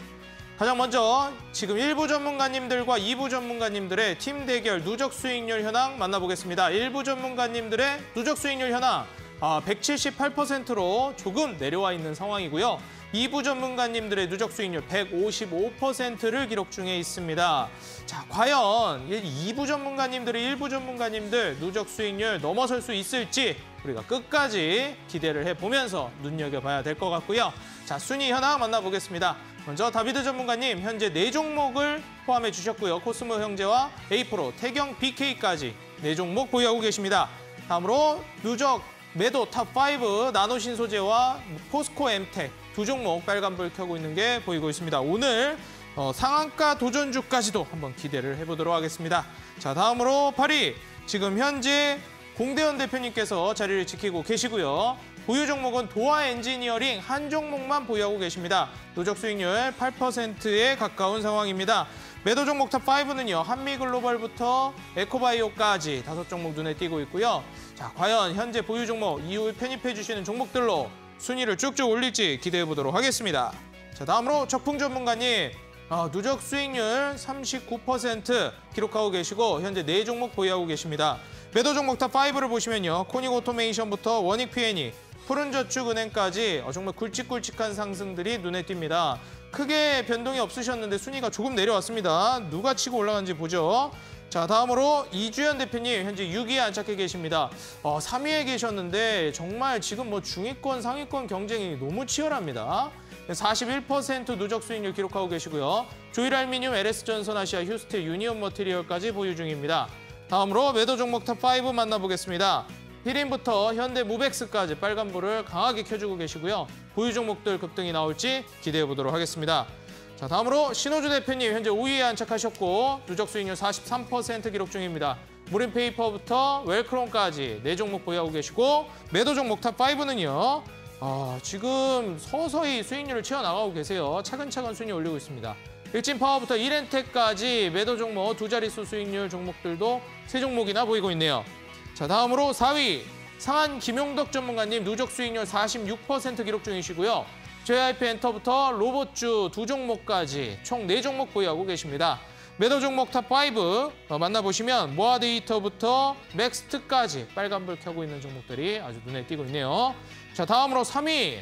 가장 먼저 지금 1부 전문가님들과 2부 전문가님들의 팀 대결 누적 수익률 현황 만나보겠습니다. 1부 전문가님들의 누적 수익률 현황 178%로 조금 내려와 있는 상황이고요. 2부 전문가님들의 누적 수익률 155%를 기록 중에 있습니다. 자, 과연 2부 전문가님들이 1부 전문가님들 누적 수익률 넘어설 수 있을지 우리가 끝까지 기대를 해보면서 눈여겨봐야 될 것 같고요. 자, 순위 현황 만나보겠습니다. 먼저 다비드 전문가님 현재 4종목을 포함해 주셨고요. 코스모 형제와 에이프로, 태경, BK까지 4종목 보유하고 계십니다. 다음으로 누적 매도 탑5 나노신소재와 포스코 엠텍 2종목 빨간불 켜고 있는 게 보이고 있습니다. 오늘 상한가 도전주까지도 한번 기대를 해보도록 하겠습니다. 자, 다음으로 8위 지금 현재 공대현 대표님께서 자리를 지키고 계시고요. 보유 종목은 도화 엔지니어링 한 종목만 보유하고 계십니다. 누적 수익률 8%에 가까운 상황입니다. 매도 종목 탑5는요. 한미글로벌부터 에코바이오까지 5종목 눈에 띄고 있고요. 자, 과연 현재 보유 종목 이후 편입해 주시는 종목들로 순위를 쭉쭉 올릴지 기대해 보도록 하겠습니다. 자, 다음으로 적풍 전문가님 누적 수익률 39% 기록하고 계시고 현재 4종목 보유하고 계십니다. 매도 종목 탑5를 보시면요. 코닉 오토메이션부터 원익 P&E, 푸른저축은행까지 정말 굵직굵직한 상승들이 눈에 띕니다. 크게 변동이 없으셨는데 순위가 조금 내려왔습니다. 누가 치고 올라간지 보죠. 자, 다음으로 이주연 대표님 현재 6위에 안착해 계십니다. 3위에 계셨는데 정말 지금 뭐 중위권, 상위권 경쟁이 너무 치열합니다. 41% 누적 수익률 기록하고 계시고요. 조일알미늄, LS전선 아시아, 휴스틸, 유니온 머티리얼까지 보유 중입니다. 다음으로 매도 종목 탑5 만나보겠습니다. 히린부터 현대무벡스까지 빨간불을 강하게 켜주고 계시고요. 보유 종목들 급등이 나올지 기대해 보도록 하겠습니다. 자, 다음으로 신호주 대표님 현재 5위에 안착하셨고 누적 수익률 43% 기록 중입니다. 무린페이퍼부터 웰크론까지 4종목 보유하고 계시고 매도 종목 탑5는요. 지금 서서히 수익률을 채워나가고 계세요. 차근차근 순위 올리고 있습니다. 일진파워부터 이렌텍까지 매도 종목 2자릿수 수익률 종목들도 3종목이나 보이고 있네요. 자, 다음으로 4위 상한 김용덕 전문가님 누적 수익률 46% 기록 중이시고요. JYP 엔터부터 로봇주 2종목까지 총 4종목 보유하고 계십니다. 매도 종목 탑5 만나보시면 모아데이터부터 맥스트까지 빨간불 켜고 있는 종목들이 아주 눈에 띄고 있네요. 자, 다음으로 3위.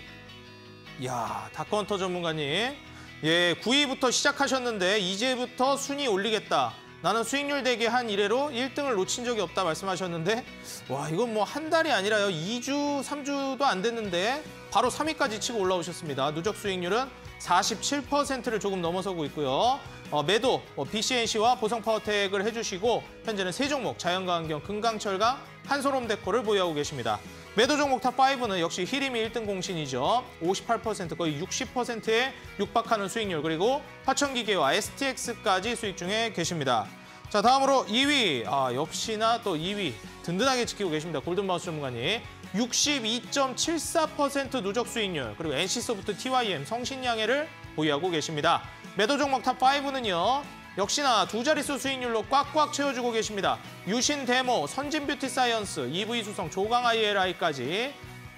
이야, 다크헌터 전문가님. 9위부터 시작하셨는데 이제부터 순위 올리겠다. 나는 수익률 대기 한 이래로 1등을 놓친 적이 없다 말씀하셨는데 와, 이건 뭐 한 달이 아니라요. 2주, 3주도 안 됐는데 바로 3위까지 치고 올라오셨습니다. 누적 수익률은 47%를 조금 넘어서고 있고요. 매도 BCNC와 보성파워텍을 해주시고 현재는 3종목 자연과환경, 금강철강, 한솔홈데코를 보유하고 계십니다. 매도 종목 탑5는 역시 히림이 1등 공신이죠. 58% 거의 60%에 육박하는 수익률, 그리고 화천기계와 STX까지 수익 중에 계십니다. 자, 다음으로 2위, 역시나 또 2위 든든하게 지키고 계십니다. 골든마우스 전문가님. 62.74% 누적 수익률, 그리고 NC소프트, TYM, 성신양해를 보유하고 계십니다. 매도 종목 탑5는요. 역시나 두 자릿수 수익률로 꽉꽉 채워주고 계십니다. 유신데모, 선진뷰티사이언스, EV수성, 조강ILI까지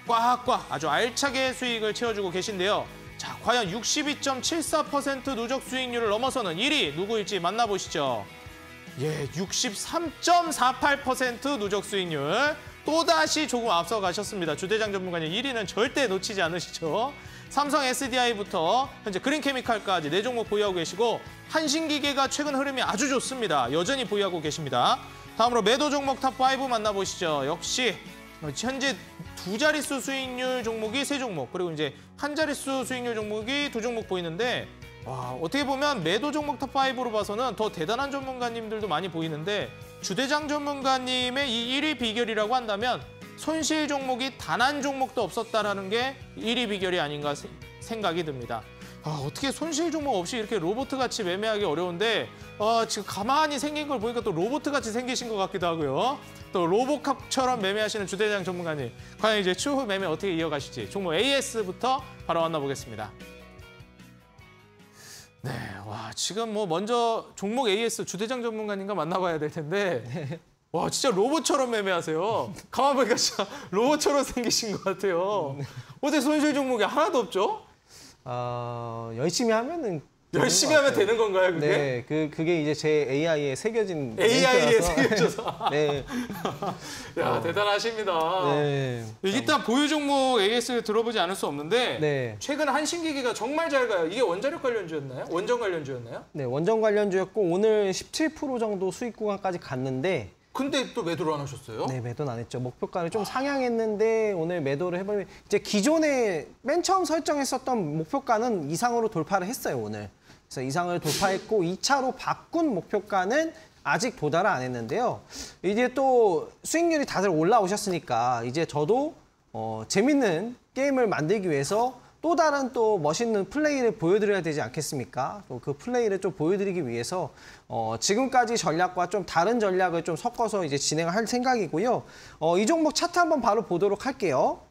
꽉꽉 아주 알차게 수익을 채워주고 계신데요. 자, 과연 62.74% 누적 수익률을 넘어서는 1위 누구일지 만나보시죠. 예, 63.48% 누적 수익률. 또다시 조금 앞서 가셨습니다. 주대장 전문가님 1위는 절대 놓치지 않으시죠. 삼성 SDI부터 현재 그린케미칼까지 4종목 보유하고 계시고 한신기계가 최근 흐름이 아주 좋습니다. 여전히 보유하고 계십니다. 다음으로 매도 종목 탑5 만나보시죠. 역시 현재 두 자릿수 수익률 종목이 3종목, 그리고 이제 한 자릿수 수익률 종목이 2종목 보이는데, 와, 어떻게 보면 매도 종목 탑5로 봐서는 더 대단한 전문가님들도 많이 보이는데, 주대장 전문가님의 이 1위 비결이라고 한다면 손실 종목이 단 한 종목도 없었다라는 게 1위 비결이 아닌가 생각이 듭니다. 어떻게 손실 종목 없이 이렇게 로봇같이 매매하기 어려운데, 지금 가만히 생긴 걸 보니까 또 로봇같이 생기신 것 같기도 하고요. 또 로봇캅처럼 매매하시는 주대장 전문가님, 과연 이제 추후 매매 어떻게 이어가실지 종목 AS부터 바로 만나보겠습니다. 네, 와, 지금 뭐 먼저 종목 AS 주대장 전문가님과 만나봐야 될 텐데, 네. 와, 진짜 로봇처럼 매매하세요. 가만 보니까 진짜 로봇처럼 생기신 것 같아요. 어제 손실 종목이 하나도 없죠? 열심히 하면은 열심히 하면 되는 건가요, 그게? 네, 그게 이제 제 AI에 새겨진 AI에 멘트라서. 새겨져서. 네. 야, 대단하십니다. 네. 일단 보유 종목 AS를 들어보지 않을 수 없는데, 네. 최근 한신기계가 정말 잘 가요. 이게 원자력 관련주였나요? 원전 관련주였나요? 네, 원전 관련주였고 오늘 17% 정도 수익 구간까지 갔는데, 근데 또 매도를 안 하셨어요? 네, 매도는 안 했죠. 목표가를 좀 상향했는데 오늘 매도를 해버리면 이제 기존에 맨 처음 설정했었던 목표가는 이상으로 돌파를 했어요, 오늘. 그래서 이상을 돌파했고 2차로 바꾼 목표가는 아직 도달을 안 했는데요. 이제 또 수익률이 다들 올라오셨으니까 이제 저도 재밌는 게임을 만들기 위해서 또 다른 또 멋있는 플레이를 보여드려야 되지 않겠습니까? 또 그 플레이를 좀 보여드리기 위해서 지금까지 전략과 좀 다른 전략을 좀 섞어서 이제 진행을 할 생각이고요. 이 종목 차트 한번 바로 보도록 할게요.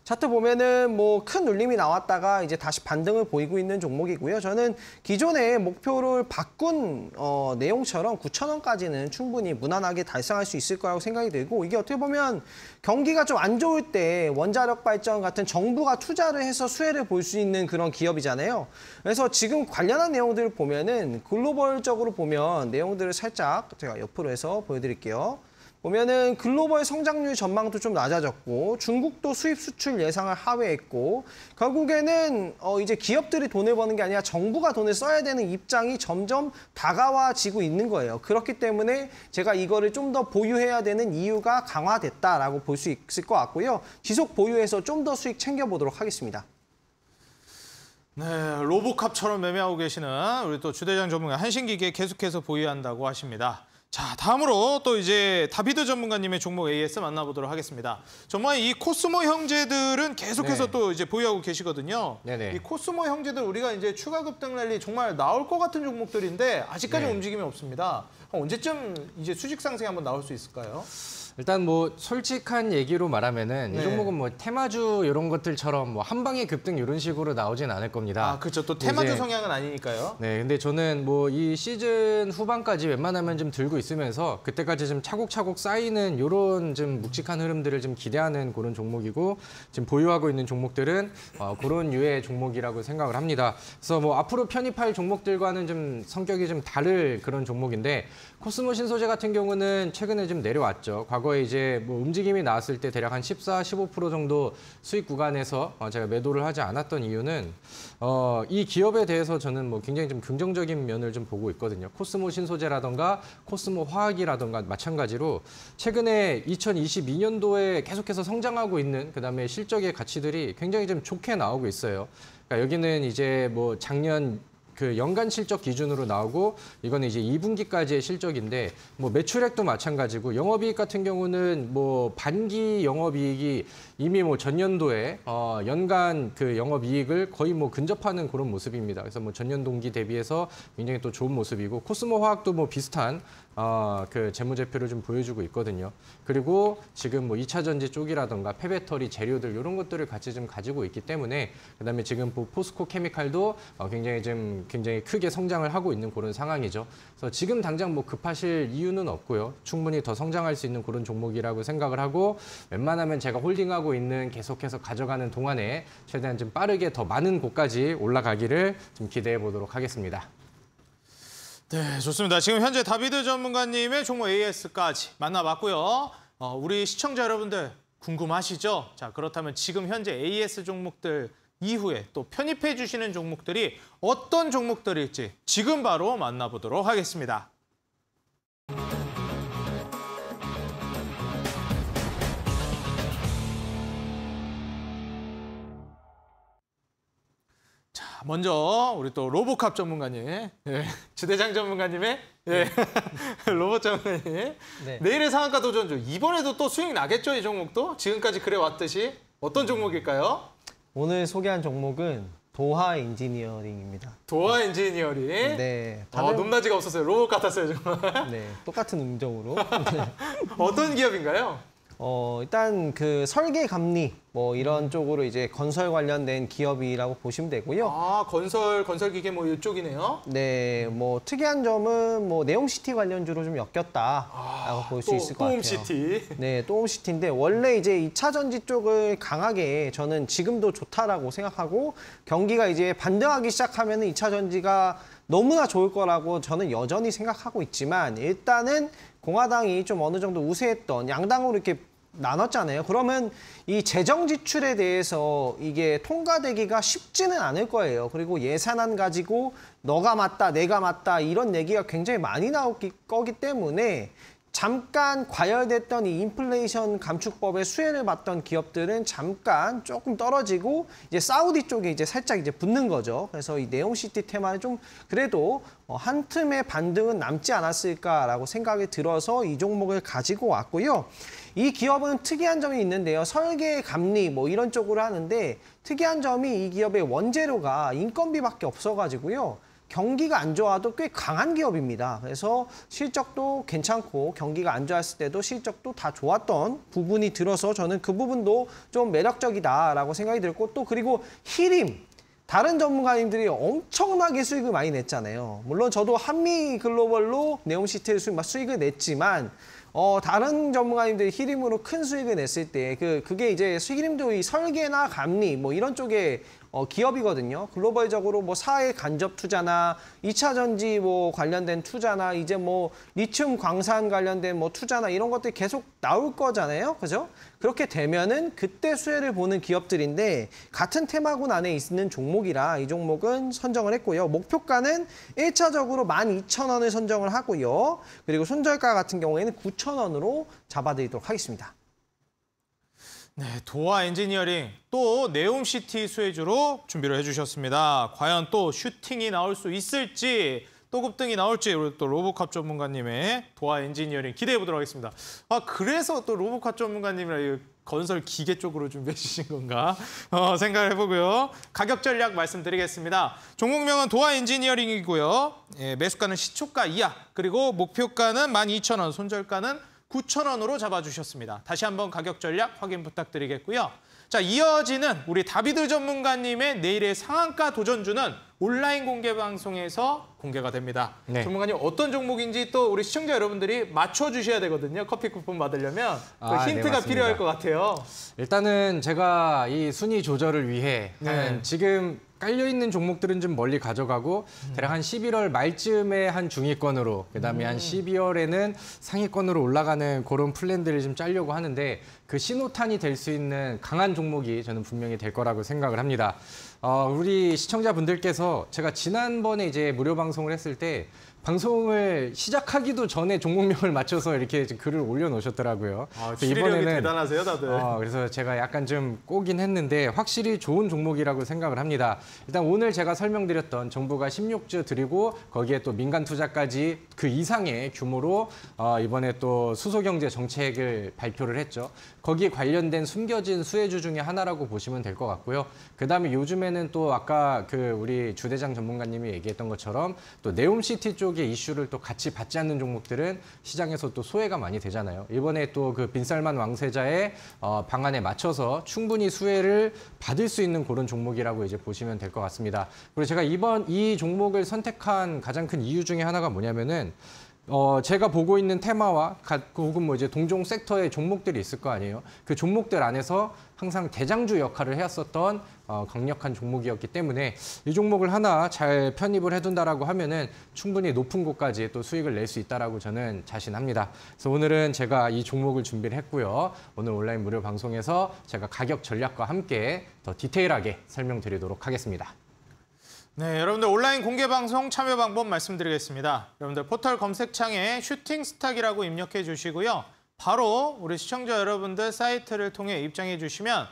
차트 보면은 뭐 큰 눌림이 나왔다가 이제 다시 반등을 보이고 있는 종목이고요. 저는 기존에 목표를 바꾼 내용처럼 9,000원까지는 충분히 무난하게 달성할 수 있을 거라고 생각이 들고, 이게 어떻게 보면 경기가 좀 안 좋을 때 원자력 발전 같은 정부가 투자를 해서 수혜를 볼 수 있는 그런 기업이잖아요. 그래서 지금 관련한 내용들을 보면은 글로벌적으로 보면 내용들을 살짝 제가 옆으로 해서 보여드릴게요. 보면은 글로벌 성장률 전망도 좀 낮아졌고, 중국도 수입 수출 예상을 하회했고, 결국에는 이제 기업들이 돈을 버는 게 아니라 정부가 돈을 써야 되는 입장이 점점 다가와지고 있는 거예요. 그렇기 때문에 제가 이거를 좀 더 보유해야 되는 이유가 강화됐다라고 볼 수 있을 것 같고요. 지속 보유해서 좀 더 수익 챙겨보도록 하겠습니다. 네, 로봇캅처럼 매매하고 계시는 우리 또 주대장 전문가 한신기계 계속해서 보유한다고 하십니다. 자, 다음으로 또 이제 다비드 전문가님의 종목 AS 만나보도록 하겠습니다. 정말 이 코스모 형제들은 계속해서 네. 또 이제 보유하고 계시거든요. 네네. 이 코스모 형제들 우리가 이제 추가 급등 랠리 정말 나올 것 같은 종목들인데 아직까지 네. 움직임이 없습니다. 언제쯤 이제 수직 상승이 한번 나올 수 있을까요? 일단 뭐 솔직한 얘기로 말하면은 네. 이 종목은 뭐 테마주 이런 것들처럼 뭐 한 방에 급등 이런 식으로 나오진 않을 겁니다. 그렇죠. 또 테마주 이제- 성향은 아니니까요. 네, 근데 저는 뭐 이 시즌 후반까지 웬만하면 좀 들고 있으면서 그때까지 좀 차곡차곡 쌓이는 이런 좀 묵직한 흐름들을 좀 기대하는 그런 종목이고, 지금 보유하고 있는 종목들은 그런 유의 종목이라고 생각을 합니다. 그래서 뭐 앞으로 편입할 종목들과는 좀 성격이 좀 다를 그런 종목인데, 코스모 신소재 같은 경우는 최근에 좀 내려왔죠. 과거에 이제 뭐 움직임이 나왔을 때 대략 한 14, 15% 정도 수익 구간에서 제가 매도를 하지 않았던 이유는 이 기업에 대해서 저는 뭐 굉장히 좀 긍정적인 면을 좀 보고 있거든요. 코스모 신소재라던가 코스모 화학이라던가 마찬가지로 최근에 2022년도에 계속해서 성장하고 있는, 그다음에 실적의 가치들이 굉장히 좀 좋게 나오고 있어요. 그러니까 여기는 이제 뭐 작년 그 연간 실적 기준으로 나오고 이거는 이제 2분기까지의 실적인데 뭐 매출액도 마찬가지고 영업이익 같은 경우는 뭐 반기 영업이익이 이미 뭐 전년도에 연간 그 영업이익을 거의 뭐 근접하는 그런 모습입니다. 그래서 뭐 전년 동기 대비해서 굉장히 또 좋은 모습이고 코스모 화학도 뭐 비슷한 그 재무제표를 좀 보여주고 있거든요. 그리고 지금 뭐 2차 전지 쪽이라던가 폐배터리 재료들 이런 것들을 같이 좀 가지고 있기 때문에 그다음에 지금 포스코 케미칼도 굉장히 크게 성장을 하고 있는 그런 상황이죠. 그래서 지금 당장 뭐 급하실 이유는 없고요. 충분히 더 성장할 수 있는 그런 종목이라고 생각을 하고 웬만하면 제가 홀딩하고 있는 계속해서 가져가는 동안에 최대한 좀 빠르게 더 많은 곳까지 올라가기를 좀 기대해 보도록 하겠습니다. 네, 좋습니다. 지금 현재 다비드 전문가님의 종목 AS까지 만나봤고요. 우리 시청자 여러분들 궁금하시죠? 자, 그렇다면 지금 현재 AS 종목들 이후에 또 편입해 주시는 종목들이 어떤 종목들일지 지금 바로 만나보도록 하겠습니다. 자, 먼저 우리 또 로보캅 전문가님, 주대장 전문가님의 로봇 전문가님. 네. 내일의 상한가 도전주. 이번에도 또 수익 나겠죠, 이 종목도? 지금까지 그래 왔듯이. 어떤 종목일까요? 오늘 소개한 종목은 도하 엔지니어링입니다. 도하 엔지니어링. 네. 높낮이가 없었어요. 로봇 같았어요, 정말. 네, 똑같은 음정으로. 어떤 기업인가요? 일단 그 설계 감리 뭐 이런 쪽으로 이제 건설 관련된 기업이라고 보시면 되고요. 아, 건설 기계 뭐 이쪽이네요. 네, 뭐 특이한 점은 뭐 네옴시티 관련주로 좀 엮였다라고 볼 수 있을 것 같아요. 또홈시티. 네, 또홈시티인데 원래 이제 2차 전지 쪽을 강하게 저는 지금도 좋다라고 생각하고 경기가 이제 반등하기 시작하면 2차 전지가 너무나 좋을 거라고 저는 여전히 생각하고 있지만 일단은 공화당이 좀 어느 정도 우세했던 양당으로 이렇게 나눴잖아요. 그러면 이 재정 지출에 대해서 이게 통과되기가 쉽지는 않을 거예요. 그리고 예산안 가지고 너가 맞다, 내가 맞다 이런 얘기가 굉장히 많이 나올 거기 때문에 잠깐 과열됐던 이 인플레이션 감축법의 수혜를 받던 기업들은 잠깐 조금 떨어지고 이제 사우디 쪽에 이제 살짝 이제 붙는 거죠. 그래서 이 네옴시티 테마는 좀 그래도 한 틈의 반등은 남지 않았을까라고 생각이 들어서 이 종목을 가지고 왔고요. 이 기업은 특이한 점이 있는데요. 설계, 감리 뭐 이런 쪽으로 하는데 특이한 점이 이 기업의 원재료가 인건비밖에 없어가지고요. 경기가 안 좋아도 꽤 강한 기업입니다. 그래서 실적도 괜찮고 경기가 안 좋았을 때도 실적도 다 좋았던 부분이 들어서 저는 그 부분도 좀 매력적이다라고 생각이 들고 또 그리고 히림. 다른 전문가님들이 엄청나게 수익을 많이 냈잖아요. 물론 저도 한미글로벌로 네옴시티를 수익을 냈지만 다른 전문가님들이 히림으로 큰 수익을 냈을 때 그게 이제 히림도 이 설계나 감리 뭐 이런 쪽에 기업이거든요. 글로벌적으로 뭐 사회 간접 투자나 2차 전지 뭐 관련된 투자나 이제 뭐 리튬 광산 관련된 뭐 투자나 이런 것들이 계속 나올 거잖아요. 그죠? 그렇게 되면은 그때 수혜를 보는 기업들인데 같은 테마군 안에 있는 종목이라 이 종목은 선정을 했고요. 목표가는 1차적으로 12,000원을 선정을 하고요. 그리고 손절가 같은 경우에는 9,000원으로 잡아드리도록 하겠습니다. 네, 도하 엔지니어링 또 네옴시티 수혜주로 준비를 해주셨습니다. 과연 또 슈팅이 나올 수 있을지 또 급등이 나올지 우리 또 로보캅 전문가님의 도하 엔지니어링 기대해 보도록 하겠습니다. 아, 그래서 또 로보캅 전문가님이랑 건설 기계 쪽으로 준비해 주신 건가 생각을 해보고요. 가격 전략 말씀드리겠습니다. 종목명은 도하 엔지니어링이고요. 매수가는 시초가 이하 그리고 목표가는 12,000원, 손절가는 9,000원으로 잡아주셨습니다. 다시 한번 가격 전략 확인 부탁드리겠고요. 자, 이어지는 우리 다비드 전문가님의 내일의 상한가 도전주는 온라인 공개 방송에서 공개가 됩니다. 네. 전문가님 어떤 종목인지 또 우리 시청자 여러분들이 맞춰주셔야 되거든요. 커피 쿠폰 받으려면 또 힌트가 네, 필요할 것 같아요. 일단은 제가 이 순위 조절을 위해 지금 깔려있는 종목들은 좀 멀리 가져가고 대략 한 11월 말쯤에 한 중위권으로 그다음에 한 12월에는 상위권으로 올라가는 그런 플랜들을 좀 짜려고 하는데 그 신호탄이 될 수 있는 강한 종목이 저는 분명히 될 거라고 생각을 합니다. 우리 시청자분들께서 제가 지난번에 이제 무료 방송을 했을 때 방송을 시작하기도 전에 종목명을 맞춰서 이렇게 글을 올려놓으셨더라고요. 추리력이 대단하세요, 다들. 그래서 제가 약간 좀 꼬긴 했는데 확실히 좋은 종목이라고 생각을 합니다. 일단 오늘 제가 설명드렸던 정부가 16조 드리고 거기에 또 민간 투자까지 그 이상의 규모로 이번에 또 수소경제 정책을 발표를 했죠. 거기에 관련된 숨겨진 수혜주 중에 하나라고 보시면 될 것 같고요. 그다음에 요즘에는 또 아까 그 우리 주대장 전문가님이 얘기했던 것처럼 또 네옴시티 쪽의 이슈를 또 같이 받지 않는 종목들은 시장에서 또 소외가 많이 되잖아요. 이번에 또 그 빈살만 왕세자의 방안에 맞춰서 충분히 수혜를 받을 수 있는 그런 종목이라고 이제 보시면 될 것 같습니다. 그리고 제가 이 종목을 선택한 가장 큰 이유 중에 하나가 뭐냐면은 제가 보고 있는 테마와 혹은 뭐 이제 동종 섹터의 종목들이 있을 거 아니에요. 그 종목들 안에서 항상 대장주 역할을 해왔었던 강력한 종목이었기 때문에 이 종목을 하나 잘 편입을 해둔다라고 하면은 충분히 높은 곳까지 또 수익을 낼 수 있다라고 저는 자신합니다. 그래서 오늘은 제가 이 종목을 준비를 했고요. 오늘 온라인 무료 방송에서 제가 가격 전략과 함께 더 디테일하게 설명드리도록 하겠습니다. 네, 여러분들 온라인 공개 방송 참여 방법 말씀드리겠습니다. 여러분들 포털 검색창에 슈팅 스탁이라고 입력해 주시고요. 바로 우리 시청자 여러분들 사이트를 통해 입장해 주시면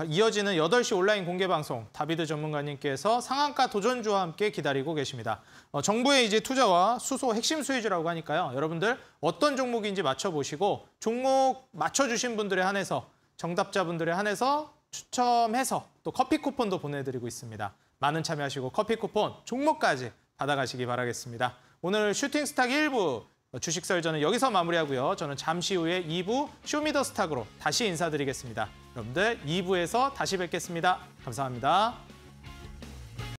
이어지는 8시 온라인 공개 방송 다비드 전문가님께서 상한가 도전주와 함께 기다리고 계십니다. 정부의 이제 투자와 수소 핵심 수혜주라고 하니까요. 여러분들 어떤 종목인지 맞춰보시고 종목 맞춰주신 분들에 한해서 정답자분들에 한해서 추첨해서 또 커피 쿠폰도 보내드리고 있습니다. 많은 참여하시고 커피 쿠폰, 종목까지 받아가시기 바라겠습니다. 오늘 슈팅스탁 1부 주식설전은 여기서 마무리하고요. 저는 잠시 후에 2부 쇼미더스탁으로 다시 인사드리겠습니다. 여러분들 2부에서 다시 뵙겠습니다. 감사합니다.